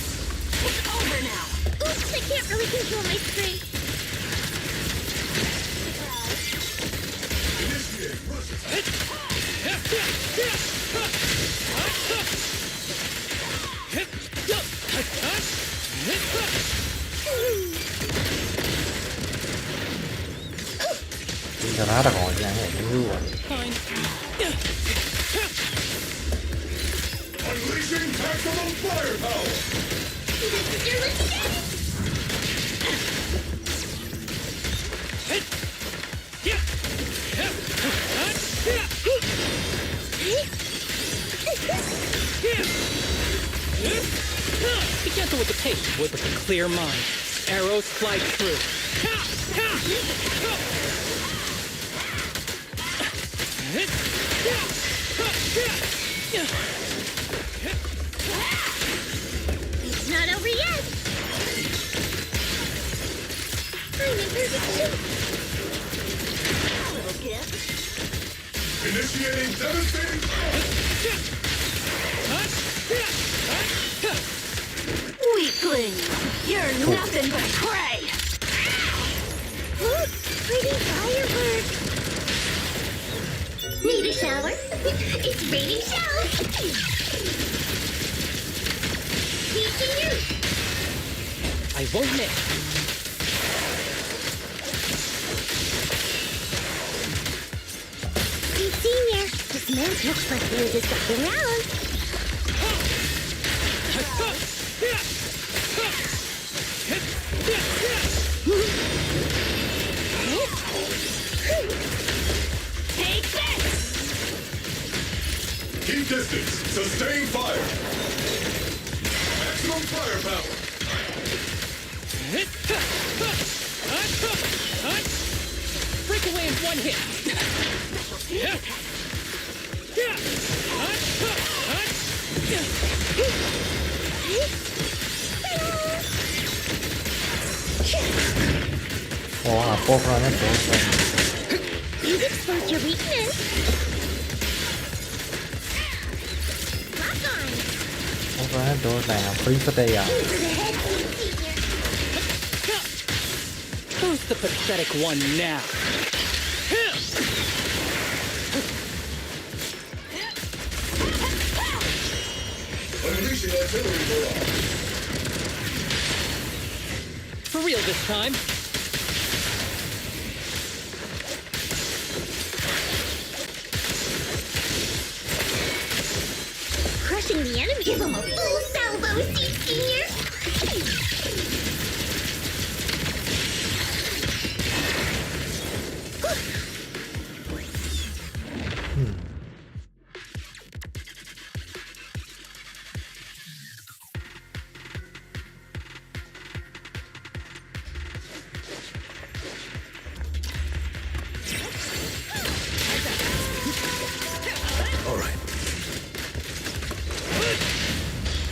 It's over now. Oops, I can't really control my strength. Initiate rush attack. Giờ nó đã có gì này cái gì rồi. Fine. Unleashing maximum firepower. This is your lucky day. Be gentle with the pace, with a clear mind. Arrows fly through. It's not over yet. I'm in perfect shape. Little gift. Initiating devastating. Weakling. You're nothing but prey. Look, pretty fireworks. shower. It's raining shells. Teaching you. I won't miss. Hey, Senior, this man looks like things is getting round. Take this! Keep distance. Sustain fire. Maximum firepower. Break away in one hit. Wow, poor runner. You've exposed your weakness. Lock on. Poor runner door này free for day Into the head, Senior. Who's the pathetic one now? Unleashing artillery barrage. For real this time. Crushing the enemy. Give him a full salvo, Senior. All right.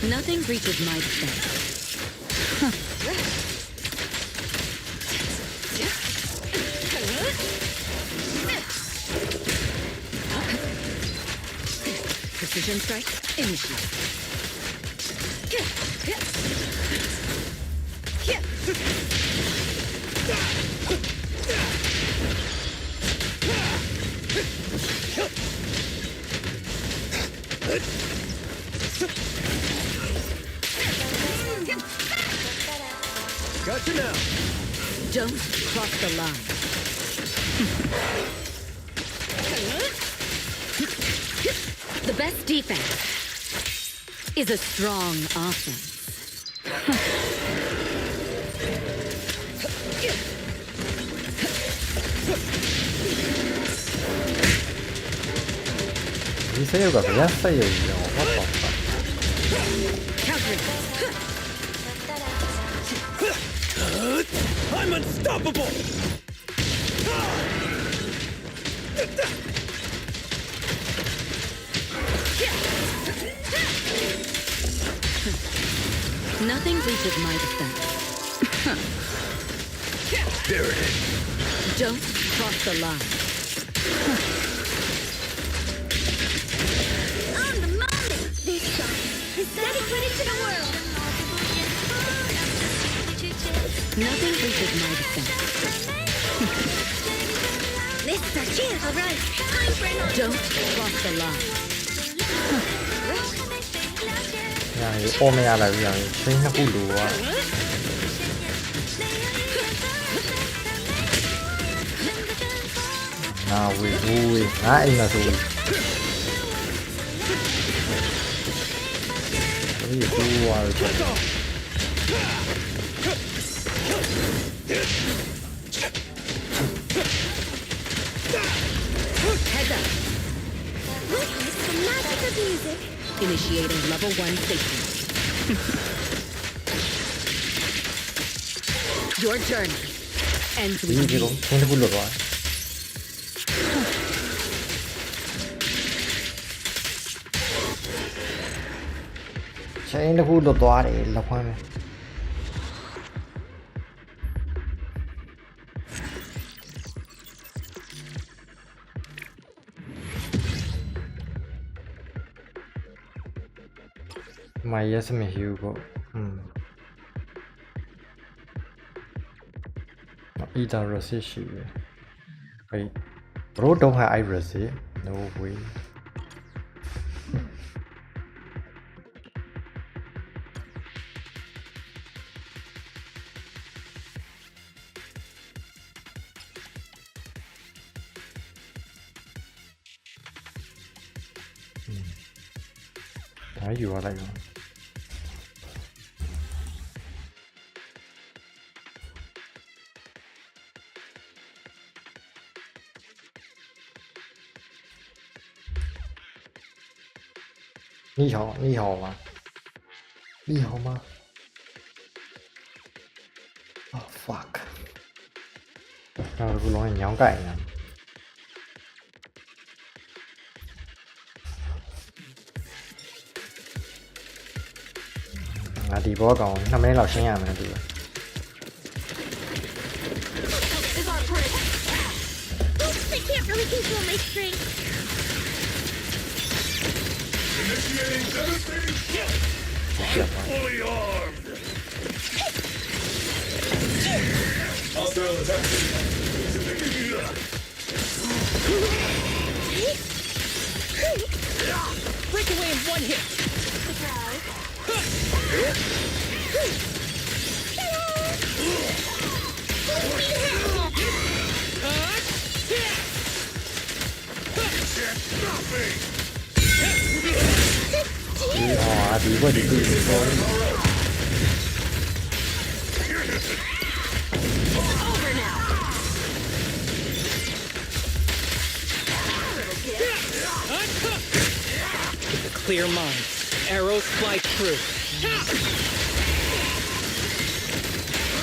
Nothing reaches my defense. Precision strike, initiate. Gotcha now. Don't cross the line. The best defense is a strong offense. 미세요가 왜였어요 이거 what the fuck. I'm unstoppable! Nothing reaches my defense. There it is. Don't cross the line. On the moment. This song is dedicated to the world. Nothing reaches my defense. This is our chance. All right. Time for an Don't cross the line. 그냥 이 오메야라 그냥 체인 후루와 나 우리 아 이나 소 우리 후와 Heads up. Witness the magic of music. Initiating level 1 safety. Your journey ends with 이 me. 지금 체인 후루와 체인 후루 သွားတယ်လောက်ခွမ်းမယ်My yes me Hugo. Either receive. Wait. Bro don't have I receive. No way. Đấy dù ở đây rồi. 你好，你好吗？你好吗？Oh fuck！ 然后不容易鸟改呢。ဒီဘောကောင်2မိနစ်လောက်ရှင်းရမယ်တူတယ် Oops, I can't really control my strength. Initiating devastating kill. Fully armed. Hostile attack. Break away in one hit. Đi quá đi thôi. Over now. With a clear mind, arrows fly true.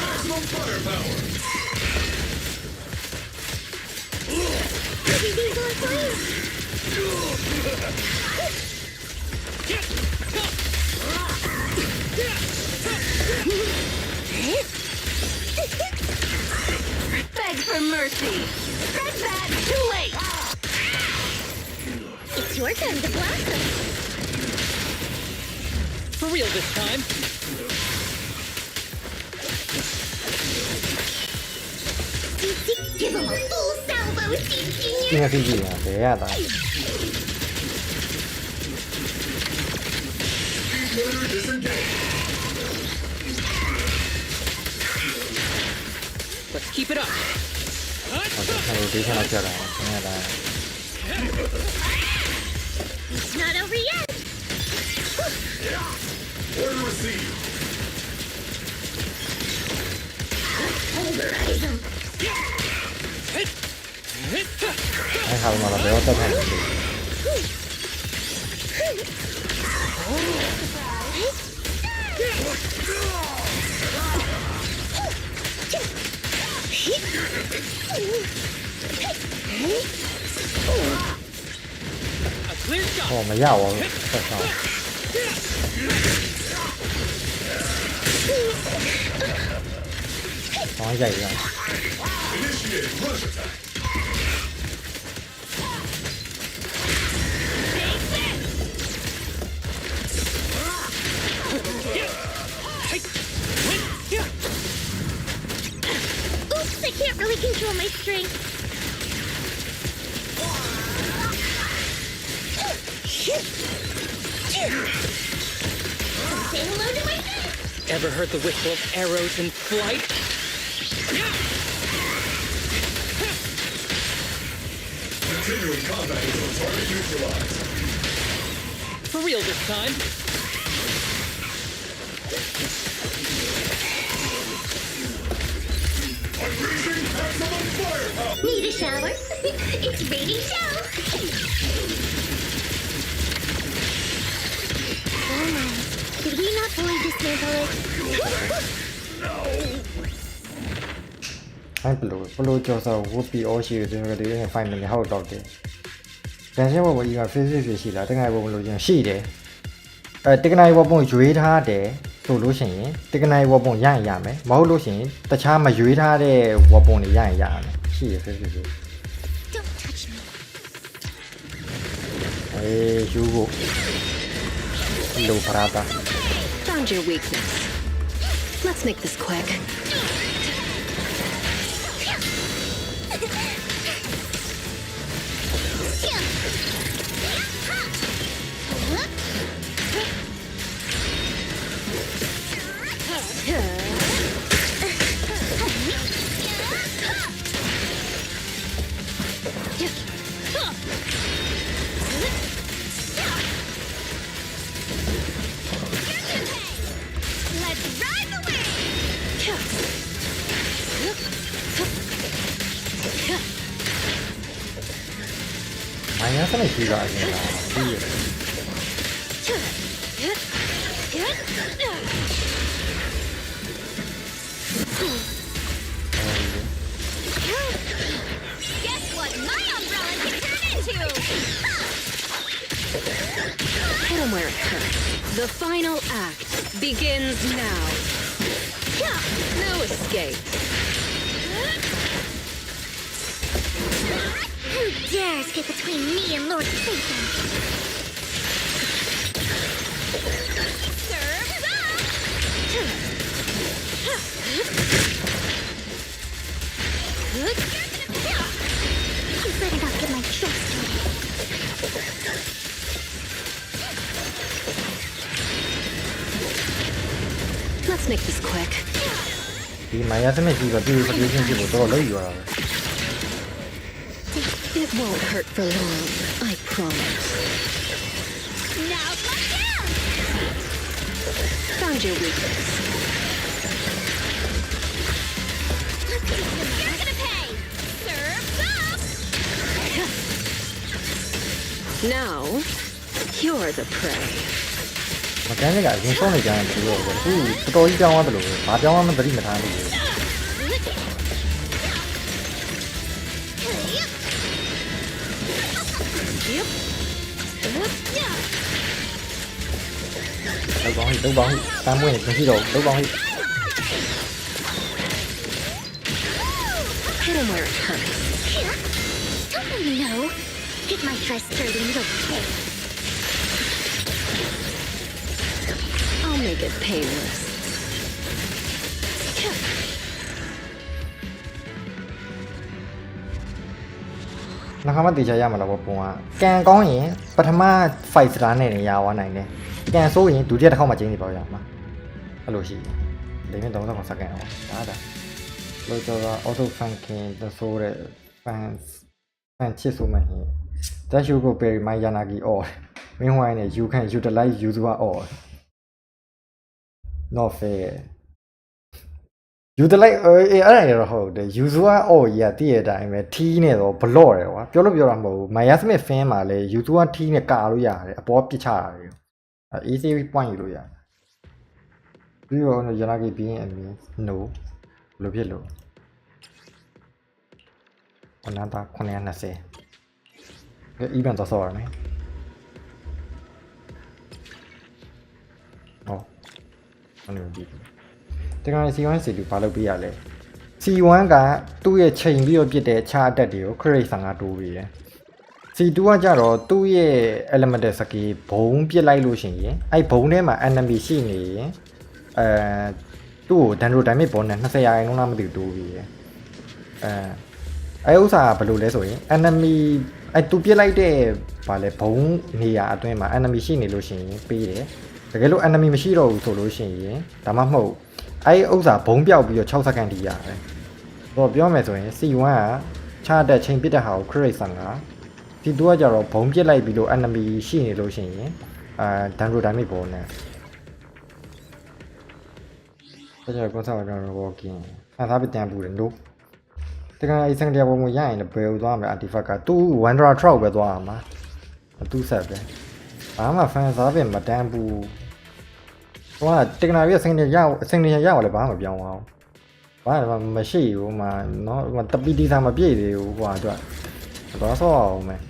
Maximum firepower. Maybe these are fire. Beg for mercy. Red bat, too late. It's your turn to blossom. For real this time. Give him a full salvo, Steve Jr. 今天飞机啊，谁呀的？ Leader disengaged. Let's keep it up. 看我对象到这了，现在来。 It's not over yet. Order received. Pulverize him. 还好嘛，不要再看了。 A clear shot. 我们要我再上。往下一样。 Initiate rush attack. Oops, I can't really control my strength. Say hello to my friend. Ever heard the whistle of arrows in flight? Continuing combat until target neutralized. For real this time. Unleashing maximum firepower. Need a shower? It's ready to show. Oh my. Did we not fully dismantle it? အဲ့ဘလို့ကြောက်စားဝပီအောရှိတယ်ဆိုတော့ဒီနေ့ final ဟောက်တော့တယ်။တန်ရှင်းဘောပေါ်ကြီးက face ရှိလားတကယ်ဘောမလို့ချင်းရှိတယ်။တကယ်ဘောပုံရွေးထားတယ်ဆိုလို့ရှိရင်တကယ်ဘောပုံရရင်ရမယ်။မဟုတ်လို့ရှိရင်တခြားမရွေးထားတဲ့ဘောပုံတွေရရင်ရမယ်။ရှိတယ် face Don't touch me. ယူကိုလိုပရာတာ Found your weakness. Let's make this quick. ယာစနစ်ရှိတာအရင်ကပြီးရ Guess what my umbrella can turn into? Hit him where it hurts. The final act begins now. No escape. Who dares get between me and Lord Satan? Serves up! You better not get my trust. Let's make this quick. ဒီမာယာစနစ်ရှိတော့ဒီပတိချင်းဖြစ်ဖို့တော့လို့ရတာပဲ It won't hurt for long, I promise. Now let down! Found your weakness. You're gonna pay! Serves up! Now, you're the prey. မကန်းကအရင်ဆုံးနေကြရင်ပြီးတော့အခုတော်တော်ကြီးပြောင်းသွားတယ်လို့ဘာပြောင်းမှမသိမထားဘူး Yep. တော့ဘောင်းတမ်းမွေးမရှိတော့တော့ဘောင်း Hit him where it hurts. Don't you know? Get my dress dirty and you'll pay. I'll make it painless. နောက်ခါမှတေချာရမှာလားပေါ့ပုံကကန်ကောင်းရင်ပထမ fight star နဲ့နေရသွားနိုင်တယ်ကန်ဆိုးရင်ဒုတိယတစ်ခေါက်မှကျင်းနေပေါ့ရမှာအဲ့လိုရှိတယ်ဒီနေ့30စက္ကန့်အောင်ဒါလို့တော့ auto function တဆိုးတဲ့ fan ချစ်ဆိုမှရင် that you go pay my yanagi all meanwhile you can utilize user all not fair utilize အဲ့ဒါရတော့ဟုတ်တယ် user all ကြီးကတည့်ရတဲ့အတိုင်းပဲ T နဲ့တော့ block တယ်ကွာပြောလို့ပြောတာမဟုတ်ဘူး Maya Smith fan မှာလည်း user T နဲ့ကာလို့ရတယ်အပေါ်ပစ်ချတာတွေeasy point ယူလို့ရတယ်ပြီးတော့ yanagi ပြီးရင်အမြင် no ဘယ်လိုဖြစ်လို့ခဏတာ920 even တော့ဆော်ရမယ်ဟောအဲ့လိုဒီတကယ် C1 C2 ဘာလုပ်ပေးရလဲ C1 ကသူ့ရဲ့ချိန်ပြီးတော့ပြစ်တဲ့ခြားအတက်တွေကို credit 55တိုးပေးတယ် C2 ကကြတော့သူ့ရဲ့ elemental skill ဘုံပြစ်လိုက်လို့ရှိရင်အဲ့ဘုံထဲမှာ enemy ရှိနေရင်သူ့ကို dano damage ဘုံနဲ့20ရာခိုင်နှုန်းလားမသိဘူးတိုးပေးတယ်အဲ့ဥစ္စာကဘယ်လိုလဲဆိုရင် enemy အဲ့သူပြစ်လိုက်တဲ့ဗာလဲဘုံနေရာအတွင်းမှာ enemy ရှိနေလို့ရှိရင်ပေးတယ်တကယ်လို့ enemy မရှိတော့ဘူးဆိုလို့ရှိရင်ဒါမှမဟုတ်အဲ့ဥစ္စာဘုံပြောက်ပြီးတော့6စက္ကန့်တည်းရတယ်တော့ပြောမယ်ဆိုရင် C1 ကခြားတဲ့ချိန်ပစ်တဲ့ဟာကို credit 55 C2 ကကြတော့ဘုံပစ်လိုက်ပြီးတော့ enemy ရှိနေလို့ရှိရင်dano damage ဘုံနဲ့ဒါကြောင့်ကိုစားတော့ walking ဆန်စားပတန်ပူတယ် no တကယ်အဲ့စံတရားဘုံကိုရရင်လည်းဘယ်လိုသွားမလဲ artifact ကသူ Wanderer Trout ပဲသွားမှာသူဆက်ပဲဘာမှ fan စားပဲမတန်းဘူးဟိုကတက္ကနာပြီးစင်နေရအစင်နေရရလည်းဘာမှမပြောင်းအောင်ဘာမှမရှိဘူးမှာเนาะတပီတီစာမပြည့်သေးဘူးဟိုကတော့တော့ဆောအောင်မယ်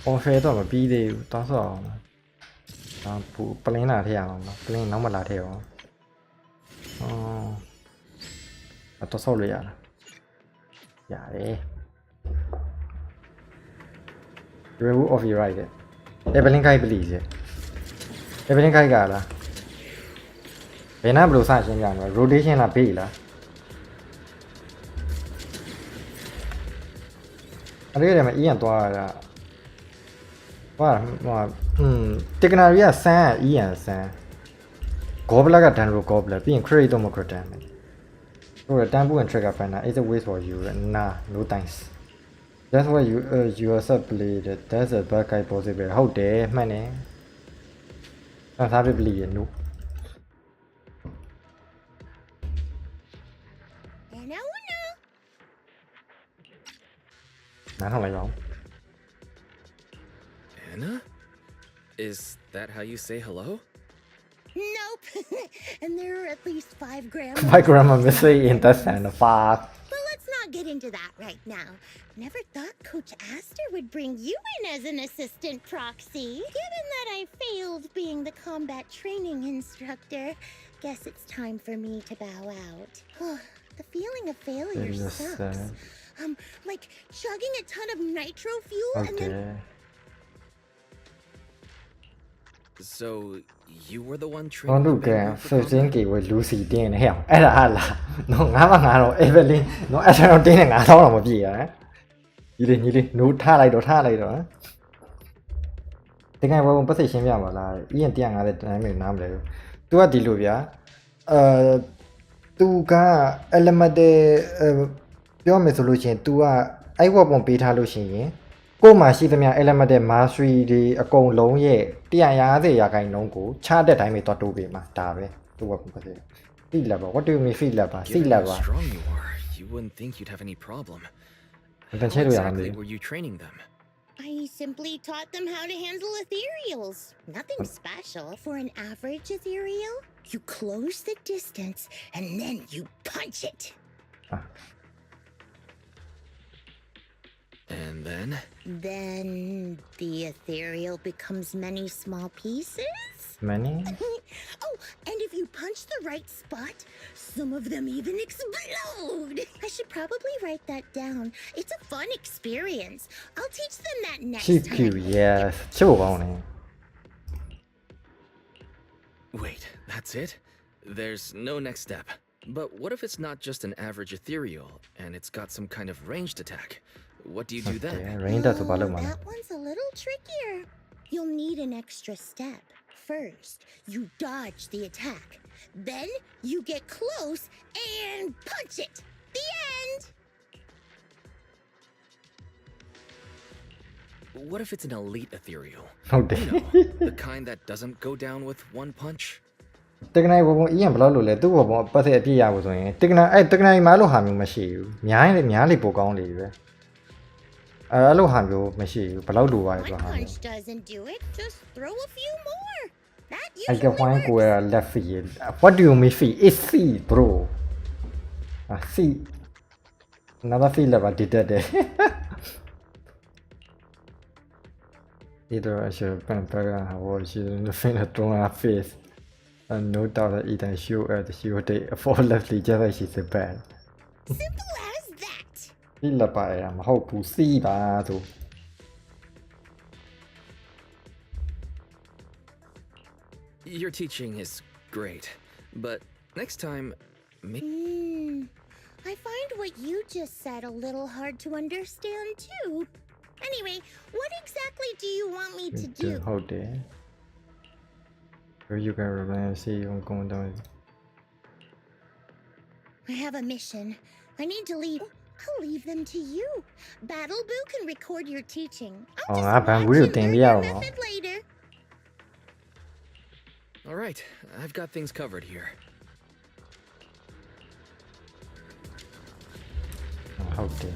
အော်ဖဲတော့မပြီးသေးဘူးတော့ဆောအောင်ပလင်းလာထည့်ရအောင်ပလင်းနောက်မလာထည့်အောင်တော့ဆောလို့ရလားရတယ် remove of your right Evelyn ခိုက် please Evelyn ခိုက်ကလားဘယ်နှဘလို့စရှင်းပြမလဲ rotation လားဘေးလားအဲ့ဒီထဲမှာအီးရန်သွားတာဟာတက္ကနာရီကဆန်းအီးရန်ဆန်း Gobbler က Danro Gobbler ပြီးရင် Credit တော့မ Credit မယ်ဟိုတန်ဖိုး and trigger finder is a waste for you nah no thanks that's why you yourself played that's a bad guy possible ဟုတ်တယ်မှန်တယ်စားပြပလီရ no နားထောင်လိုက်ပါဦး Anna? Is that how you say hello? Nope. And there are at least 5 grams. 5 grammar missing in the sand fast But let's not get into that right now. Never thought Coach Aster would bring you in as an assistant proxy. Given that I failed being the combat training instructor, guess it's time for me to bow out. The feeling of failure sucks. Like chugging a ton of nitro fuel and then So, you were the one ဟော training လို့ the က big group for ဖစ်စင်း combat? ကေဝလူစီတင်းနေဟဲ့အဲ့ဒါဟာလားနော်ငါမှငါတော့ Evelyn နော်အဲ့ဒါတော့တင်းနေ9000တော့မပြည့်ရဟမ်ညီလေးနိုးထားလိုက်တော့တကယ်ဘောပတ်စိတ်ရှင်းပြပါလား EN 150တိုင်းမျိုးနားမလဲ။ तू ကဒီလိုဗျာतू က element ပြောမယ်ဆိုလို့ရှိရင် तू ကအဲ့ဝက်ပုံပေးထားလို့ရှိရင်ကို့မှာရှိသမျှ element mastery တွေအကုန်လုံးရဲ့150ရာခိုင်နှုန်းကိုချတဲ့တိုင်းပဲတွားတိုးပေးမှာဒါပဲ तू ကပတ်စိတ် Feel level what do you mean feel level Given feel how level strong you are, you wouldn't think you'd have any problem. တန်ချဲလို့ရမှာ Exactly were you training them? I simply taught them how to handle ethereals. Nothing special for an average ethereal. You close the distance and then you punch it. And then? Then the ethereal becomes many small pieces. Many Oh, and if you punch the right spot, some of them even explode. I should probably write that down. It's a fun experience. I'll teach them that next cheap time. cute yes ချို့ကောင်းတယ် Wait, that's it? There's no next step. But what if it's not just an average ethereal, and it's got some kind of ranged attack? What do you do then? rain တက်ဆိုဘာလုပ်မှာလဲ That one's a little trickier. You'll need an extra step. First, you dodge the attack. Then, you get close and punch it. The end! What if it's an elite ethereal? ဟုတ်တယ် You know, the kind that doesn't go down with one punch? တကယ်ဘုံ EM ဘယ်လောက်လို့လဲသူ့ဘုံပတ်သက်အပြည့်ရဖို့ဆိုရင်တကယ်မှာလို့ဟာမျိုးမရှိဘူးများလေပိုကောင်းလေပဲအဲ့လိုဟာမျိုးမရှိဘူးဘယ်လောက်လိုပါလဲဆို One ဟာမျိုး punch doesn't do it. Just throw a few more. That I can usually find works. where left field. What do you mean field? It's field, bro. Field. Another field level did that there. Either I should pen better or she didn't thrown her face. And no doubt that Ethan show at she would take for left just like she's a bad. Simple as that. Field level I'm how to see that. Your teaching is great, but next time, I find what you just said a little hard to understand too. Anyway, what exactly do you want me to do? Hold there. Where you can remain see you going down. I have a mission. I need to leave. I'll leave them to you. Battle Boo can record your teaching. I'll just watch and learn your method later. all right, I've got things covered here. Hold there.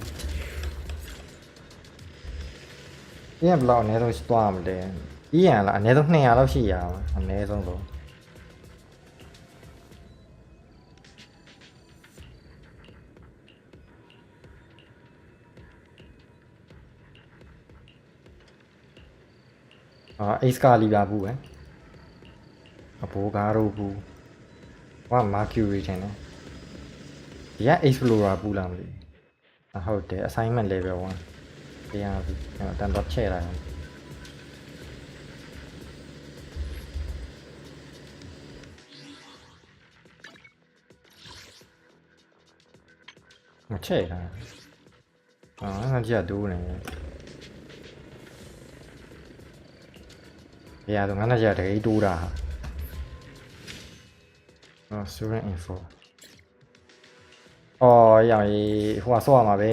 Yeah, ဘလောက်အနည်းဆုံးသွားမလဲ။ကြီးရလားအနည်းဆုံး200လောက်ရှိရအောင်အနည်းဆုံးဆိုအိတ်ကာလီလာဘူးပဲအဘိုးကားတို့ဘူးဟောမာကျူရီထင်တယ်ဒီက explorer ဘူးလားမသိဘူးဟုတ်တယ် assignment level 1တရားပြီတန်တော့ချဲ့လိုက်အောင်မချဲ့တာငါကြည့်ရဒူးနေတရားတော့ငါနဲ့ကြတကယ်တူးတာstudent info ရောင်ဟိုကဆော့ရမှာပဲ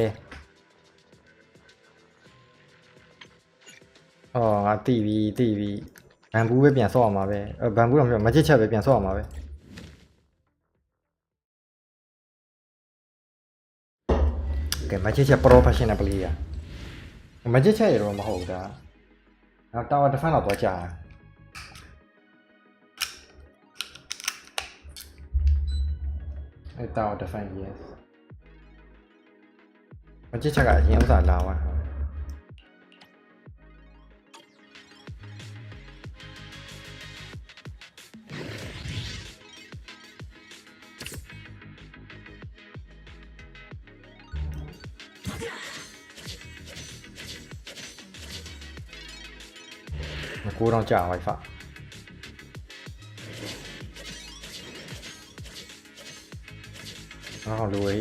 ငါတီးပြီဘန်ဘူးပဲပြန်ဆော့ရမှာပဲဘန်ဘူးတော့မချစ်ချက်ပဲပြန်ဆော့ရမှာပဲကဲမချစ်ချက် professional player မကြည့်ချက်ရတော့မဟုတ်ဘူးဒါနောက် tower defense တော့ကြာအဲ့ tower defense yes မကြည့်ချက်ကအရင်ဥစားလာသွားကိုတော့ကြာ Wi-Fi နောက်တော့လူဝေး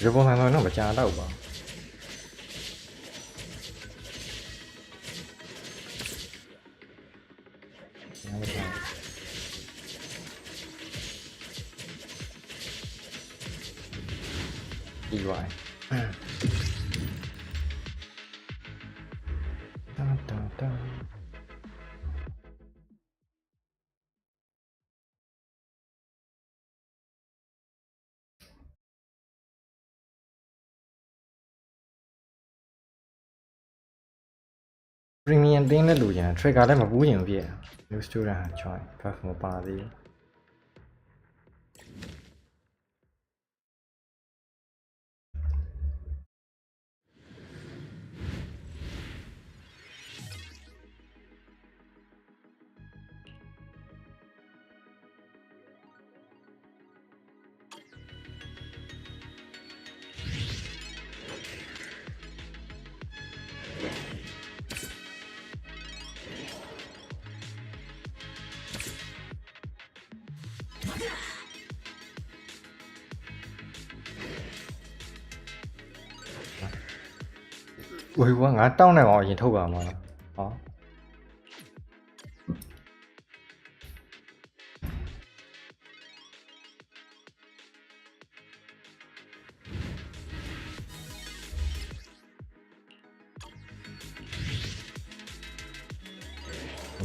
ဒီပုံစံတော့မကြာတော့ပါဒီဝိုင်းတာ premium တင်းနဲ့လူကျင် trigger လည်းမပူးရင်ပြည့် new student join buff မပါသေး ဝေးငါတောင်းနိုင်အောင်အရင်ထုတ်ပါမှာဟော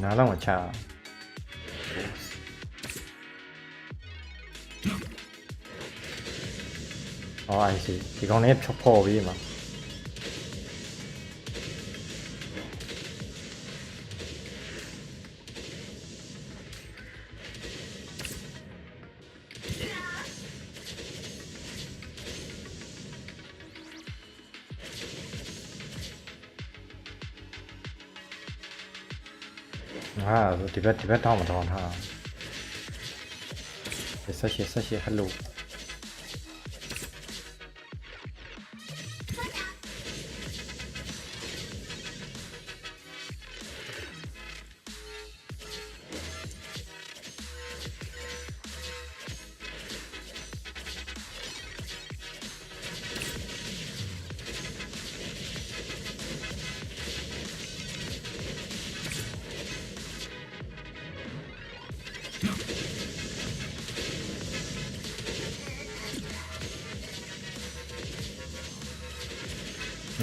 နားတော့မချအော်အိုင်စီဒီကောင်လေးဖော်ပြီးမှာဒီဘက်တောင်းမတောင်းထားဆက်ရှိဟယ်လို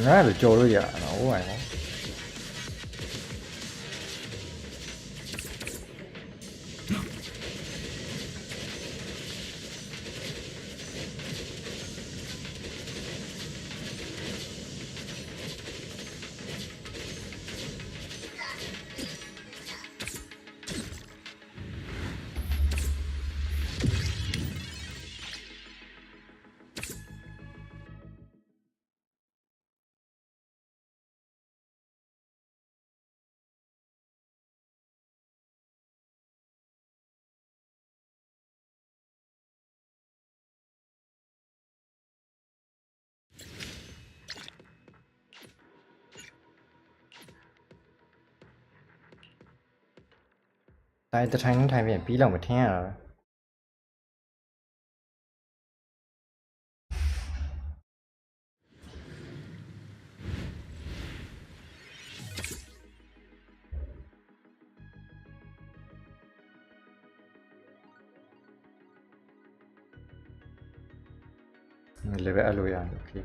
ငါလည်းကြော်လို့ရအောင်ဟိုးတိုင်းတစ်ထိုင်ထိုင်ပြန်ပြီးတော့မထင်ရတာ level အဲ့လိုရတယ် okay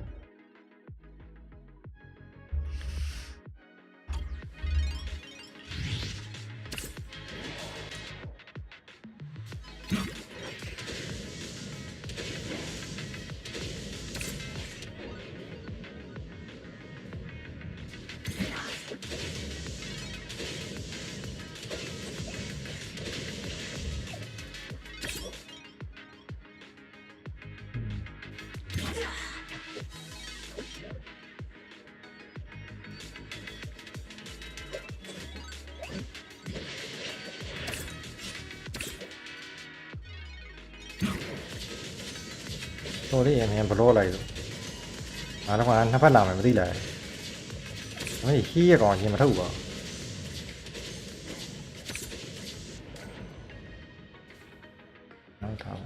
တော်လေးအရင်ဘလော့လိုက်လို့ငါတော့ကနှစ်ဖက်လာမယ်မသိလားမင်းဟီးရကောင်ရင်မထုတ်ပါနောက်ထား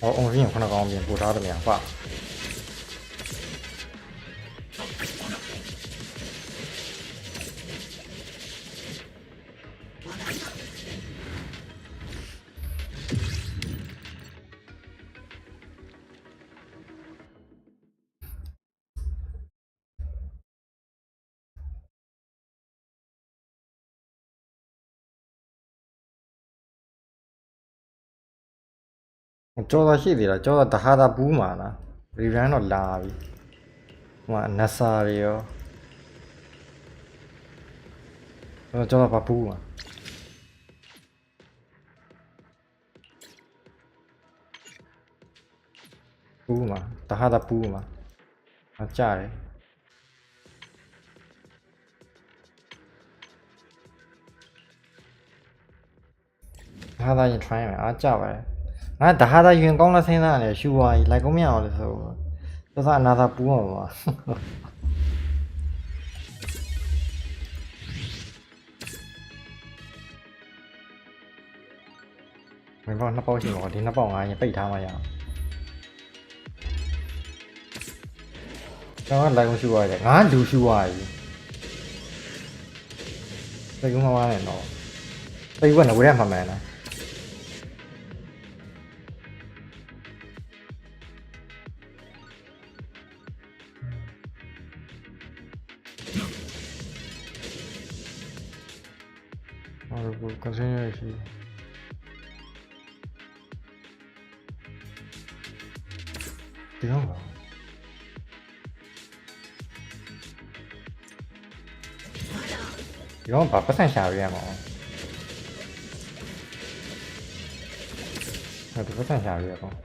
ông riêng con con miền bù đá được miệng phạ cho raရှိသေးလားကျောတာတဟာတာပူးမှာလားရီရန်တော့လာပြီဟိုမှာနဆာတွေရောကျောတာပူးမှာတဟာတာပူးမှာအကြတယ်တဟာတာရင် try မယ်အားကြပါတယ်ငါတဟာတာရင်ကောင်းလားစဉ်းစားရတယ်ရှူပါကြီးလိုက်ကုန်မရအောင်လို့ဆိုတော့အနာသာပူးမှာပါမင်းဘောနှစ်ပေါက်ရှိမှာဒီနှစ်ပေါက်ငါရင်ပိတ်ထားမှရအောင်ကျွန်တော်လိုက်ကုန်ရှူရတယ်ငါလူရှူရပြီလိုက်ကုန်မှာရတယ်တော့တိတ်ဝက်နေဝဲရမှာမယ်နော်continueရှိဒီတော့ဒီတော့ဘာပတ်စံရှာရရမှာအဲ့ဒါပတ်စံရှာရရပေါ့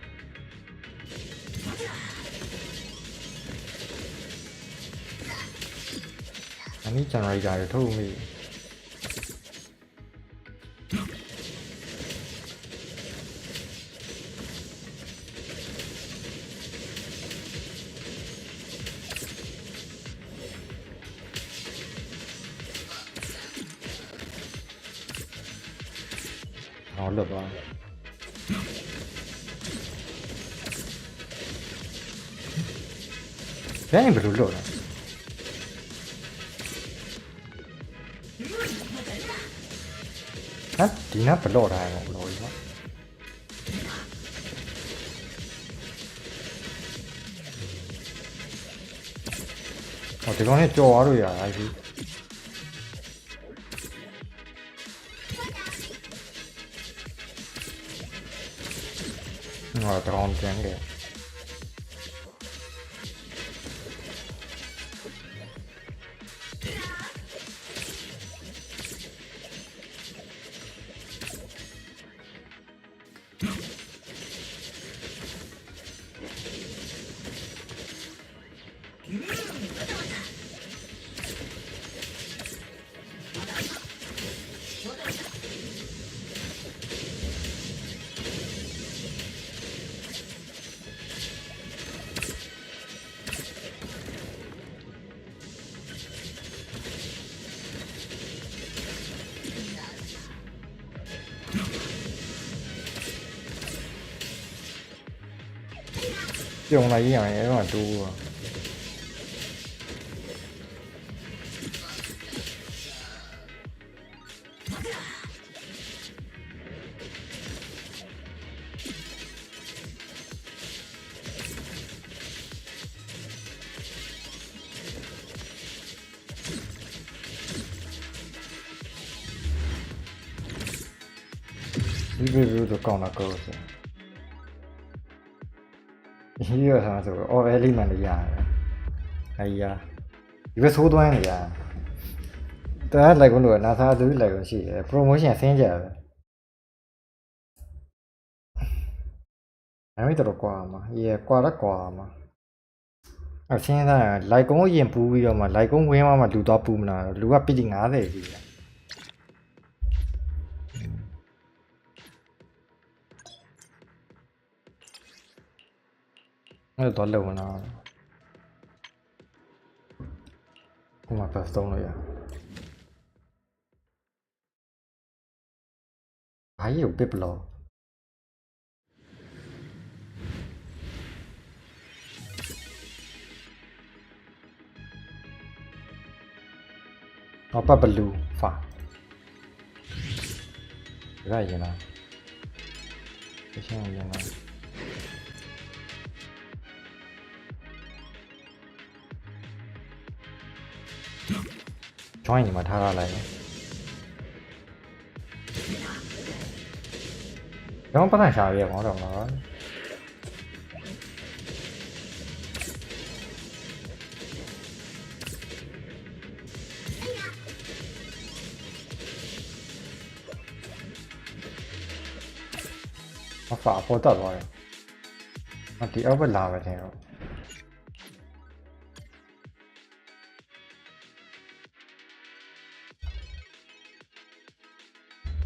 အနည်း generator တွေထုတ်မိ好乐吧？别人不是乐了。啊，ဒီနာဘလော့တိုင်းကိုဘလော့ရောဟောဒီကောင်နဲ့ကြော်သွားလို့ရတာကြီး drone chẳng kìa ပြုံလိုက်ရရင်အဲ့တော့တူးပါဒီဘယ်လိုတော့ကောင်းတာကောဆိုဒီရထားဆိုအော်အဲလီမန်လေးရတယ်အဲ့ရဒီပဲသိုးသွင်းနေရတာလိုက်ကုန်လို့နာသာသူလိုက်ကုန်ရှိတယ် promotion ဆင်းကြတယ်အဲ့တော့ကွာမှာကွာတော့ကွာမှာအဆင်းသားလိုက်ကုန်းရင်ပူးပြီးတော့မှလိုက်ကုန်းဝင်းမှလူတော့ပူးမလားလူကပီတီ90ကြီးတယ်အဲ့တော့လုံလာဟိုမှာပတ်သုံးလို့ရဘာကြီးကိုပစ်ပလို့哦，爸爸撸发，不太行了，不行了。join 你们他来了，然后不太傻逼，我懂了。我发波得咗，我第二個拿嘅聽咯。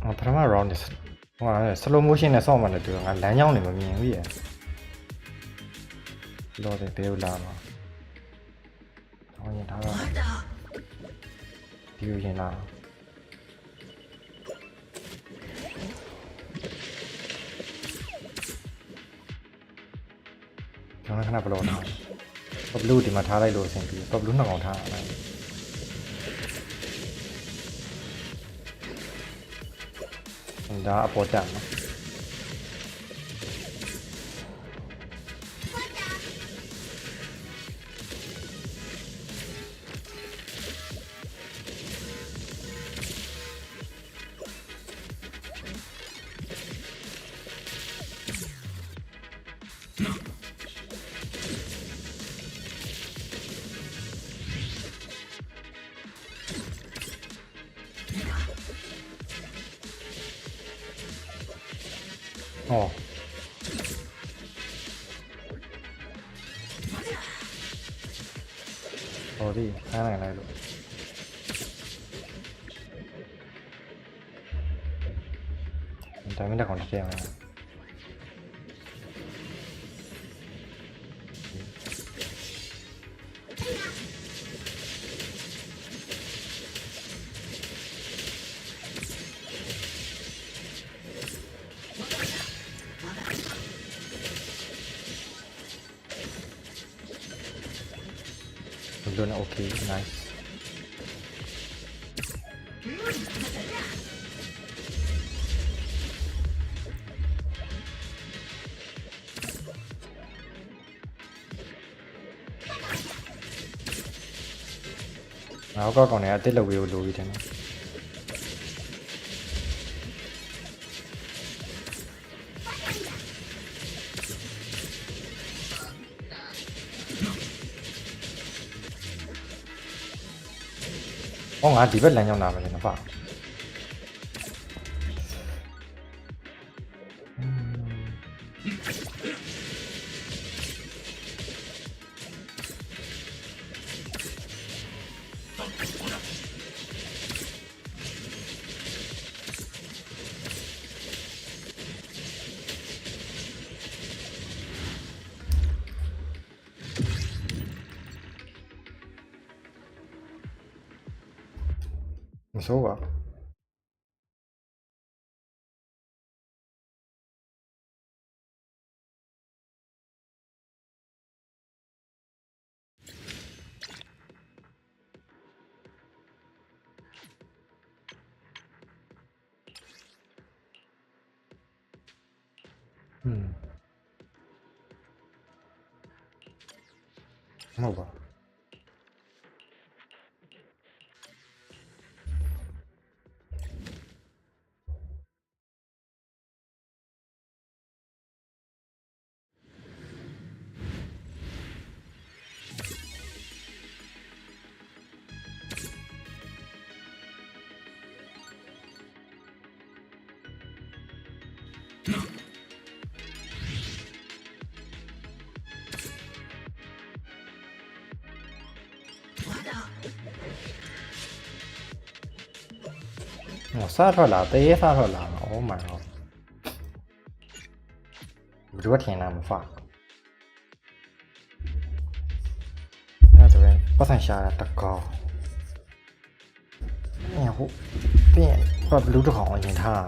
我他媽 round 我 slow motion နဲ့ဆော့မှလည်းတူငါလမ်းကြောင်းတွေမမြင်ဘူးရလောတယ်ဘေးလာမှာဟောရင်ထားတာဒီလိုရင်လာကျွန်တော်ခဏဘလောထားပဘလူးဒီမှာထားလိုက်လို့အဆင်ပြေပဘလူးနှစ်ကောင်ထားလိုက်ဒါအပေါ်တက်နော်哦，好的，看来了。咱们这搞这样啊。Doing okay, nice. Nào có con này tích là view lùi thế này. ngã chỉ biết là nhau nào mà nó phải ဆိုးပါ မဟုတ်ပါ စားထွက်လာတရေစားထွက်လာ Oh my god ဘယ်လိုထင်တာမဖတ်အဲ့ဒါပဲပတ်စံရှာတာတကောဟုတ်ပြင်ဘလူးတစ်ခေါင်အရင်ထား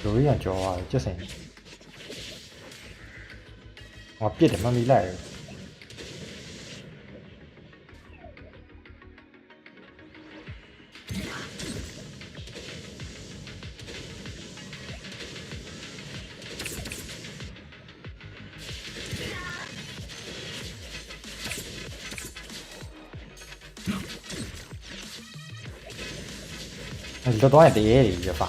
有一点焦啊，就是我别的妈没来。你这东西得一句话。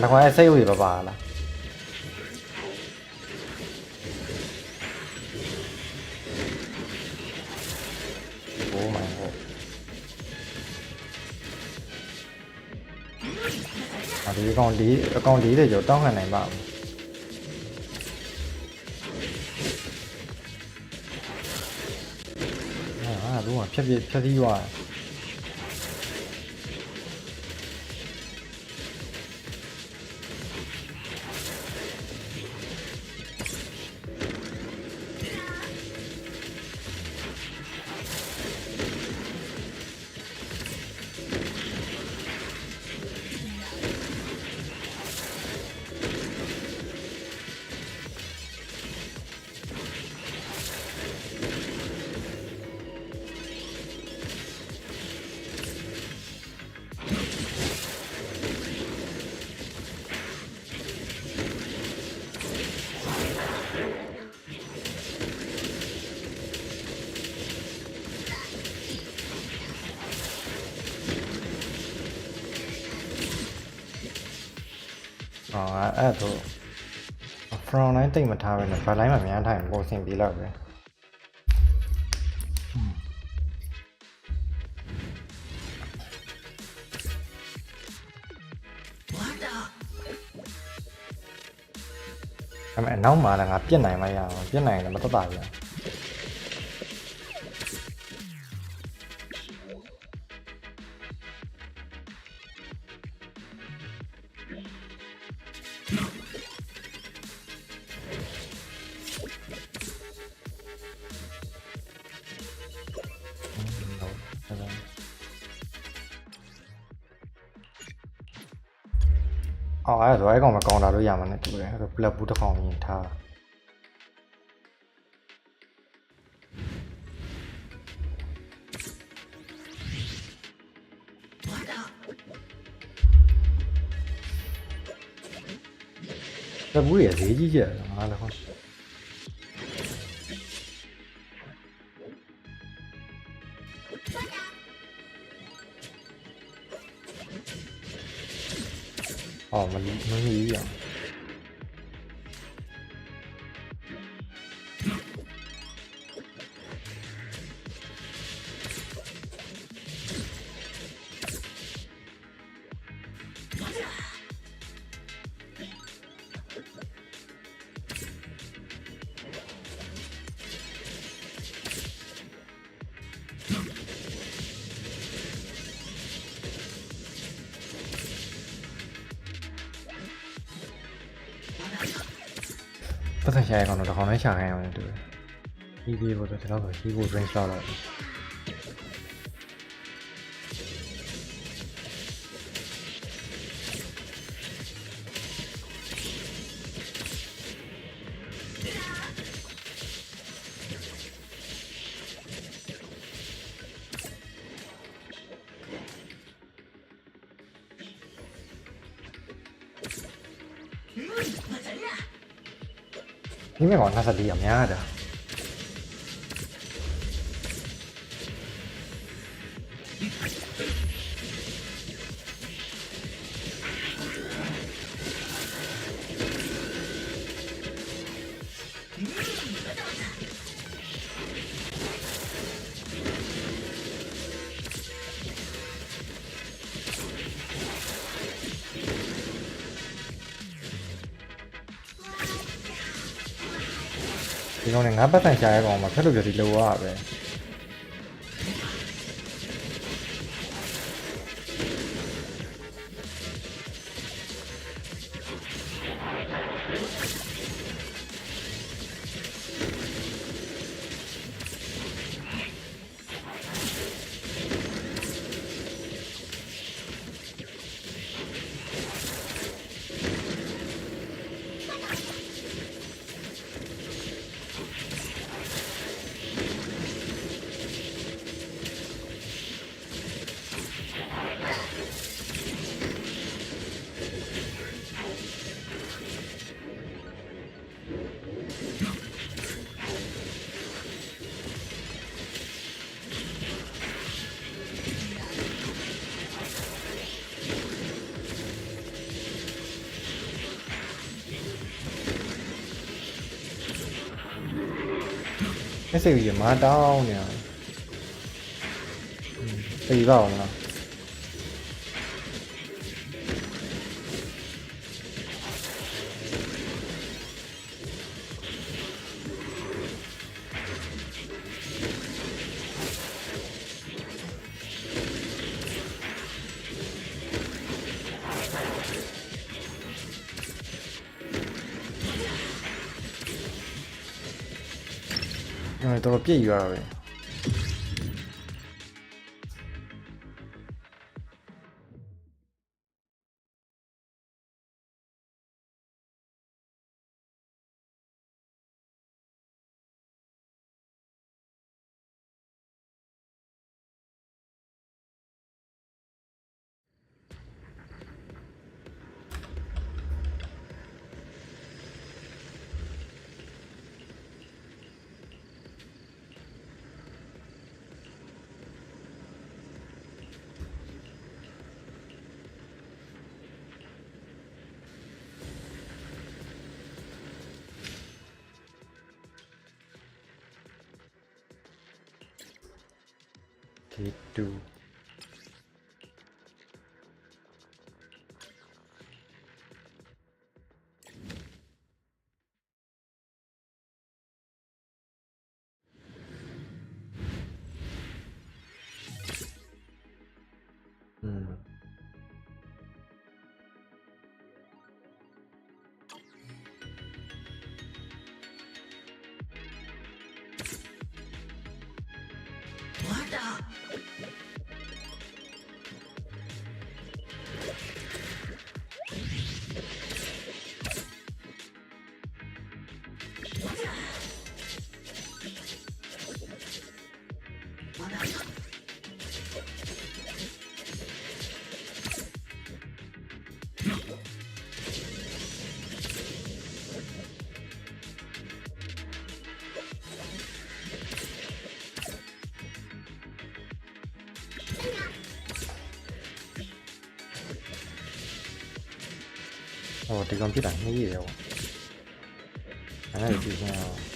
那块谁会不罢了？哦妈呀！啊，你讲离的就当下来吧。啊，如果撇地哇！ အဲ့တော့ front line တိတ်မထားဘဲနဲ့ back line မှာများထားရင်ပိုအဆင်ပြေလောက်ပဲအဲ့မဲ့နောက်မှာလည်းငါပြစ်နိုင်မရအောင်ပြစ်နိုင်လည်းမတက်တာပြန် Well, အော်အဲ့ဒါဆိုအဲ့ကောင်မကောင်းတာလို့ရမှာနဲ့တူတယ်အဲ့ဒါပလက်ဘူးတစ်ကောင်မြင်ထားပလက်ဘူးရဲ့ဈေးကြီးကျတယ်ငါလည်းဟောအော်မမီးရအောင်ပတ်သက်ရှာရကောင်တော့တစ်ကောင်လည်းရှာခိုင်းအောင်တူတယ်။ပြီးပြီးဖို့တော့ဒီလောက်ဆိုပြီးဖို့ range လောက်တော့ဒီမဲ့ကောင်24အများတာဒီကောင်နဲ့ငါပတ်သက်ရှာရကောင်မှာဖက်လို့ပြဒီလိုရပဲไม่เสียอยู่มาดาวเนี่ยตีเปล่านะတော်ပြည့်ယူရတာပဲคิดดู ဒီကောင်ပြစ်တာနှီးရရောအဲ့ဒါကြည့်ရှင်းအောင်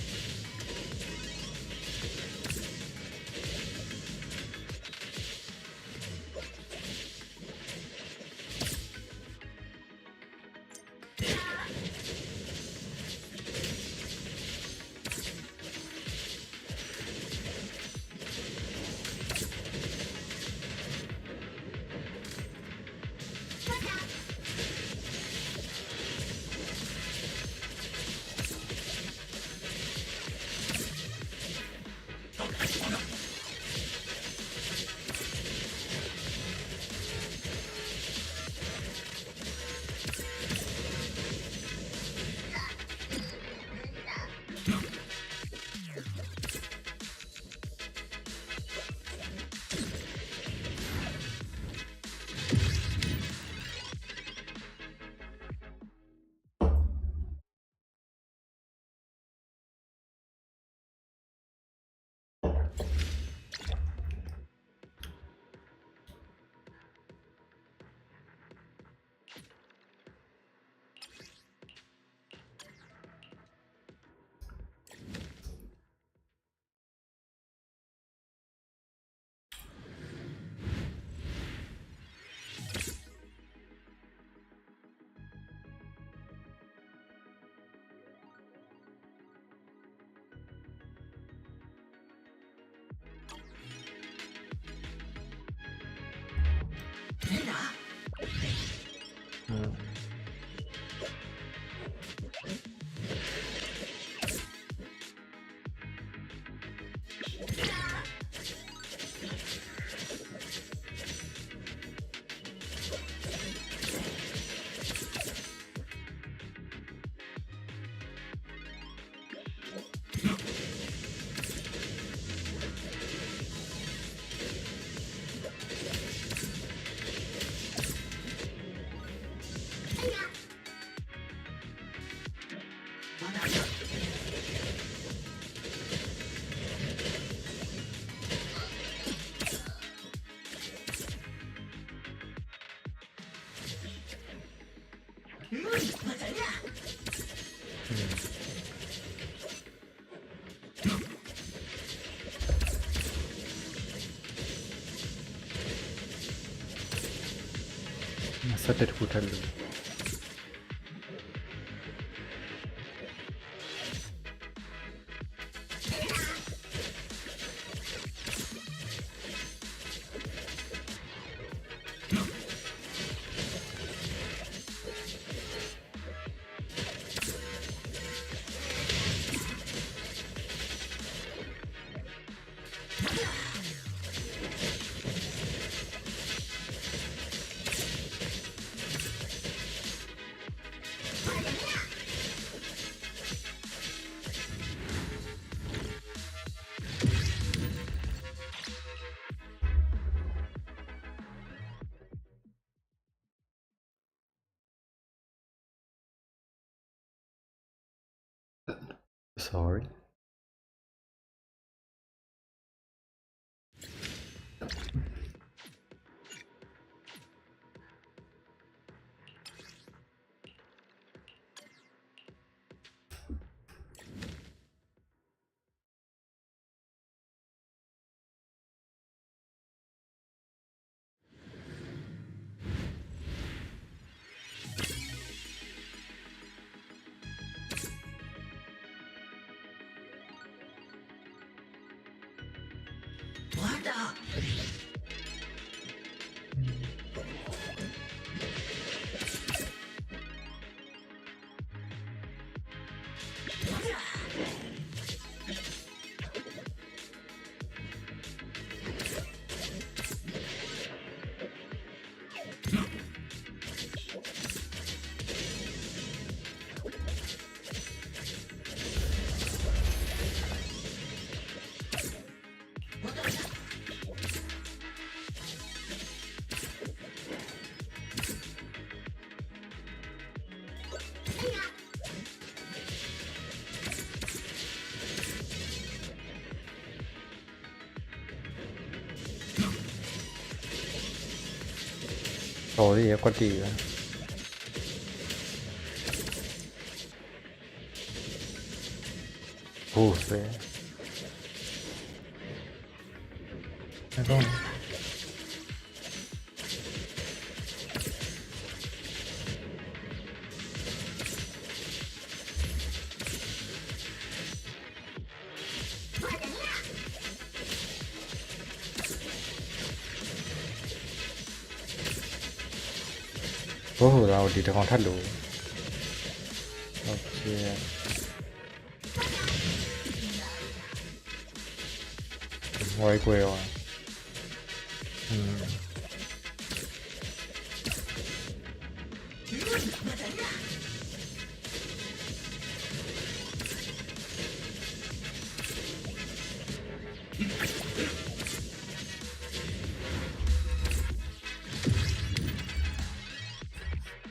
ဆက်တက်တစ်ခုထပ်လို့ Sorry. Sorry, ya, quati. ဖို့ဆွဲအဲ့တော့ဘိုးဟိုတော့ဒီတကောင်ထပ်လို့โอเคဝိုင်းကွယ်ရော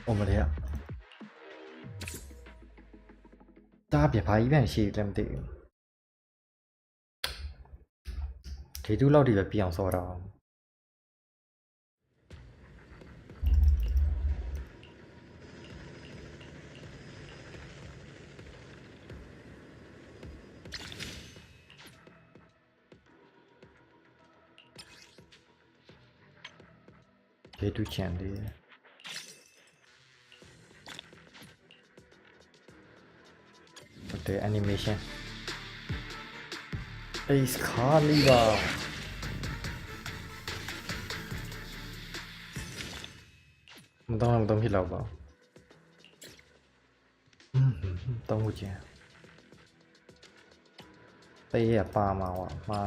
โอ้มาเลยอ่ะตาเปียพาอีပြန်ရှိတယ်မသိဘူးဒီတူလောက်ဒီပဲပြအောင်စောတာဒီတူချန်လေး the animation Ace Carliva ไม่ต้องผิดเราเปล่าต้องพูดจริงเตะปลามาว่ะมา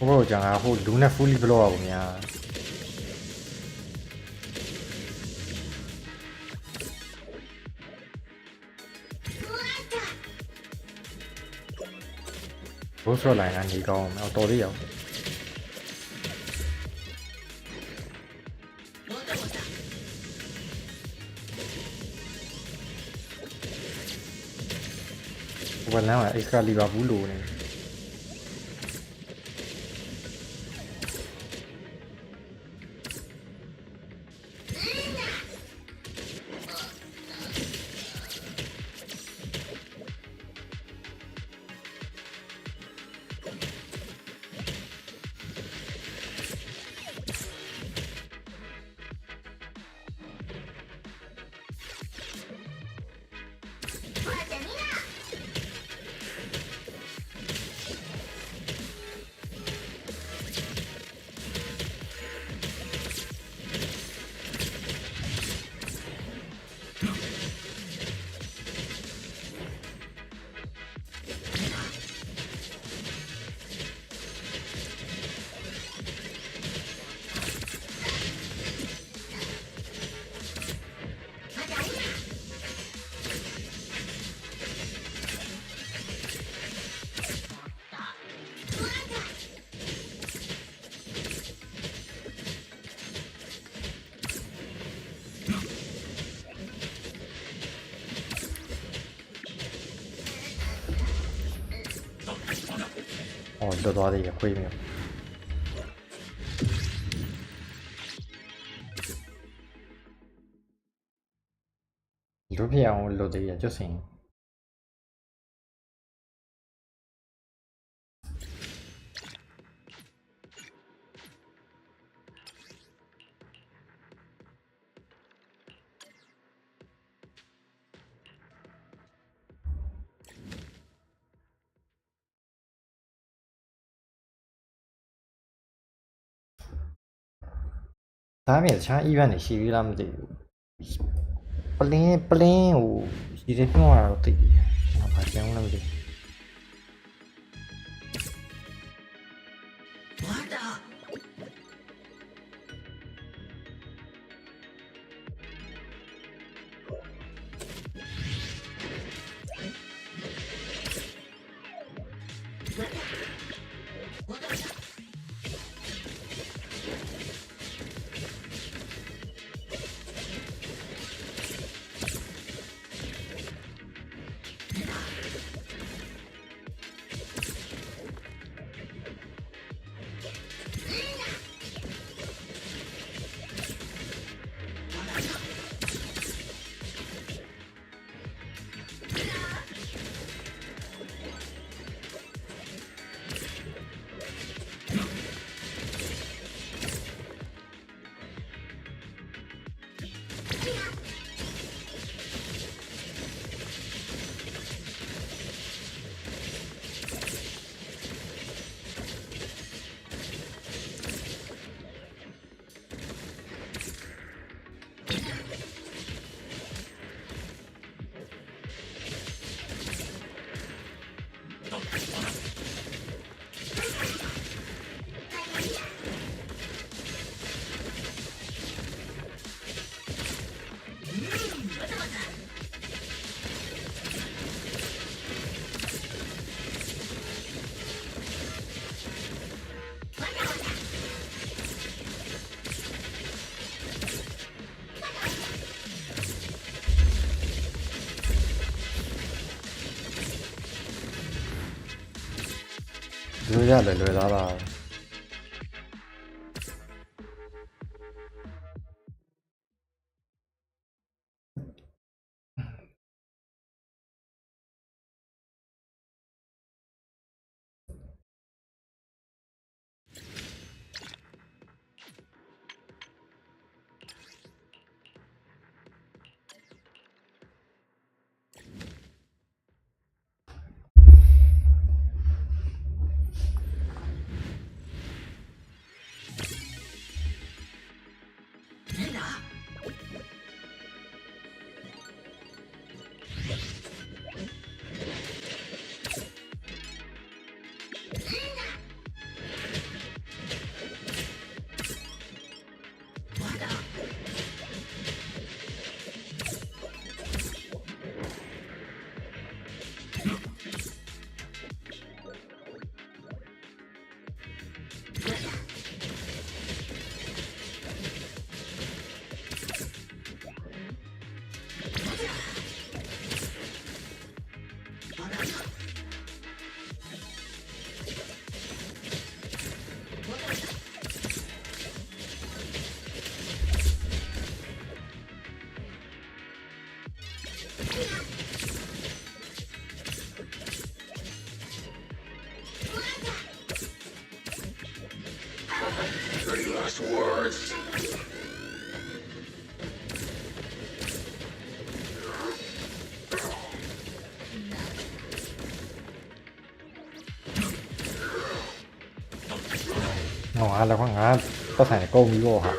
ဘို့ကြောင့်ဟိုလူနဲ့ fully blow အောင်များဘို့ဆော့လိုက်နေကောင်းအောင်တော်သေးအောင်ဘယ်လမ်းမှာ Excalibur ဘူးလို့နေ တော်သွားသေးရခွေးမျိုးလူပြအောင်လို့သေးရကျွတ်စင်ဒါပေမဲ့တခြား event တွေရှိသေးလားမသိဘူး ပလင်းကိုရည်ရနှောရတော့သိတယ်ငါဘာကြောင်းလဲမသိ လွယ်ရတယ်လွယ်သားလား Any last words? ငါလည်းငါပတ်ဆိုင်ကုန်ပြီပေါ့ဟာ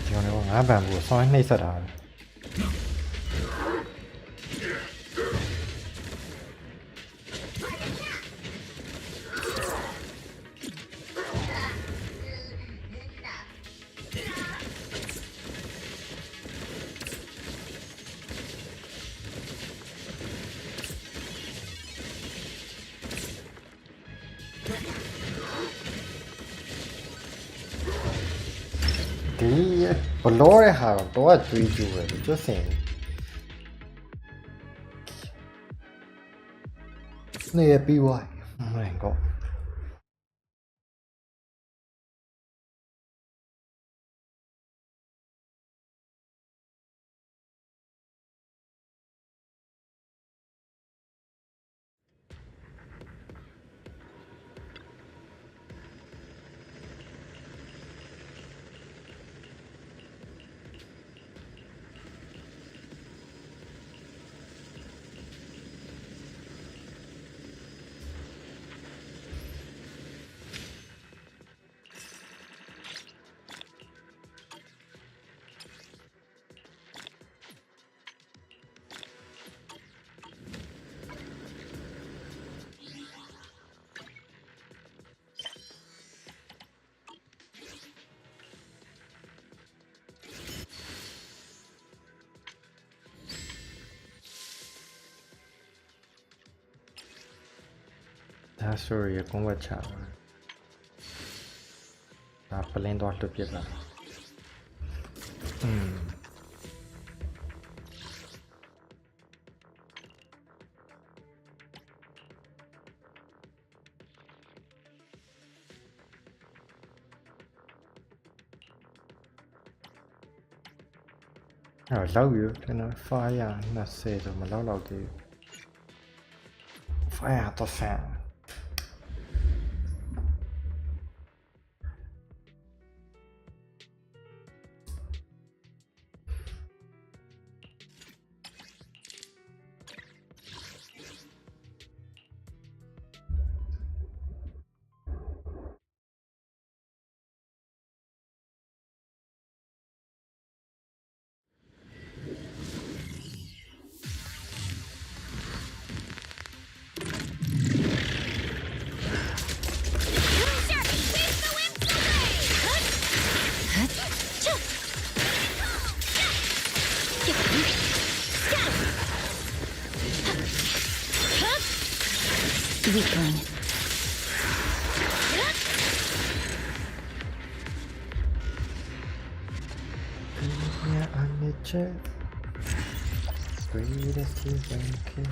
ကျွန်တော်ငါးပန်ဘူးဆောင်းနှိမ့်ဆက်တာ ဒီဘလောရဲ့ဟာတော့ကျွေးကျူပဲကျွတ်စင် နေရပြီးသွားမှန်ကော ဒါဆိုရကွန်ဝတ်ချတာဒါပလင်းတော့လွတ်ပြတာလောက်ယူကျွန်တော် fire 20ဆိုမလောက်သေးဘူး fire တော့ဆန် Weakling. Yeah, I need check. Sweetest season kid.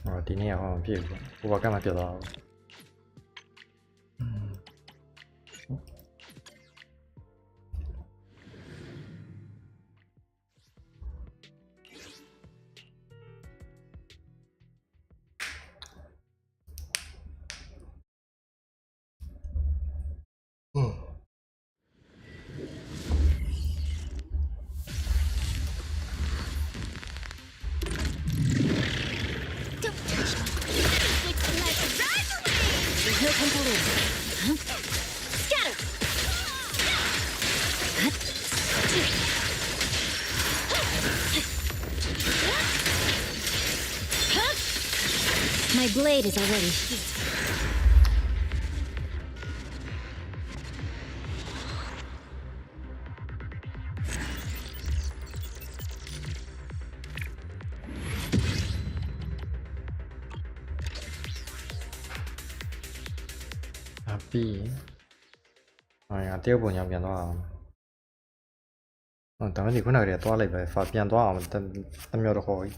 Oh, ဒီနေ့ဟောပြည့်ပြီ။ဟိုဘက်ကမှပြတ်သွားဘူး။ No temple in. Scatter! My blade is already heat. Happy. တရုတ်ပုံညာပြန်သွားအောင်ဒါမှဒီခုနကတည်းကသွားလိုက်ပဲဖာပြန်သွားအောင်တမျိုးတော့ခေါ်ကြီး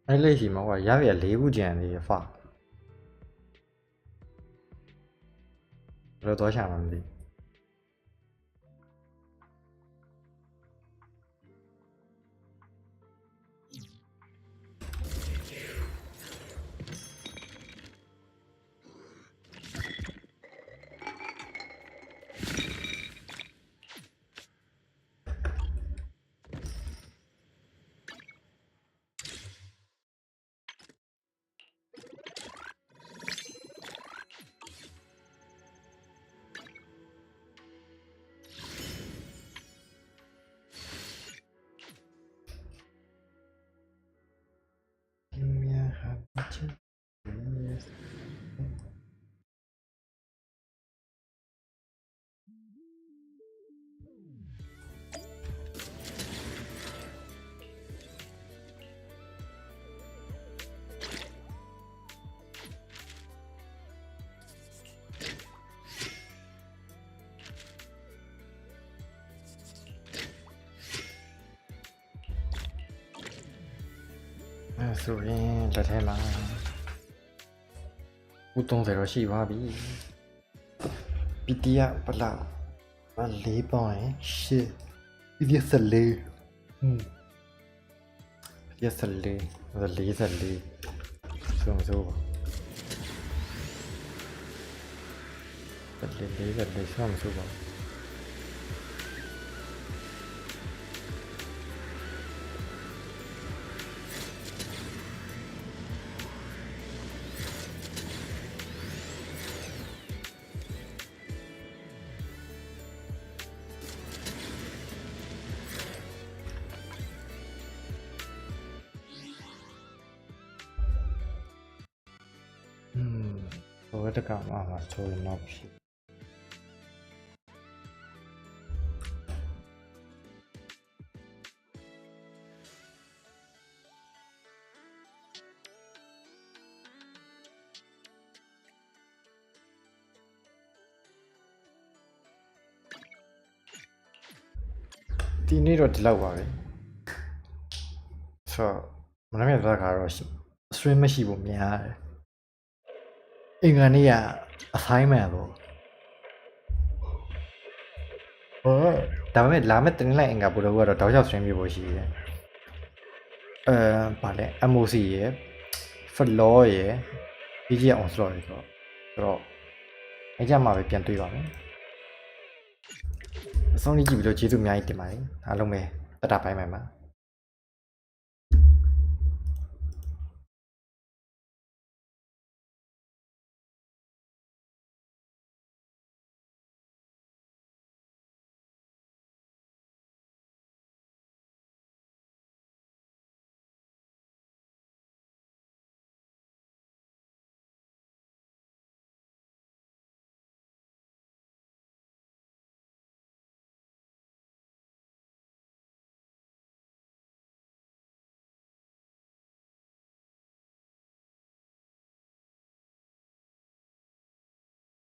အဲ့လေးရှိမှာကွာရရ၄ခုကျန်နေဖာဘယ်လိုတော့ရှာမှမသိ ဆိုရင်လက်ထဲမှာဦး30တော့ရှိပါပြီပီတီယာပလာ4ပေါင်းရှစ်ပီတီယာ14ပီတီယာ14 44ဆိုဆိုပါ44ဆိုပါဘယ်တကောင်မှဆိုရင်တော့ဖြစ်ဒီနေ့တော့ဒီလောက်ပါပဲဆိုတော့မနေ့ကသွားခါတော့ stream မရှိဘူးများတယ်အင်္ဂါနေ့က assignment ပေါ့ဒါပေမဲ့လာမယ့်တင်လိုက်အင်္ဂါဘုရားကတော့တောက်လျှောက် stream ပြဖို့ရှိတယ်ဗာလဲ MOC ရယ် floor ရယ် PG onslaught ရယ်ဆိုတော့အဲ့ကြမှာပဲပြန်တွေ့ပါမယ်အဆုံးကြီးကြည့်ပြီးတော့ကျေးဇူးအများကြီးတင်ပါတယ်အားလုံးပဲတတ်တာပိုင်းမှာ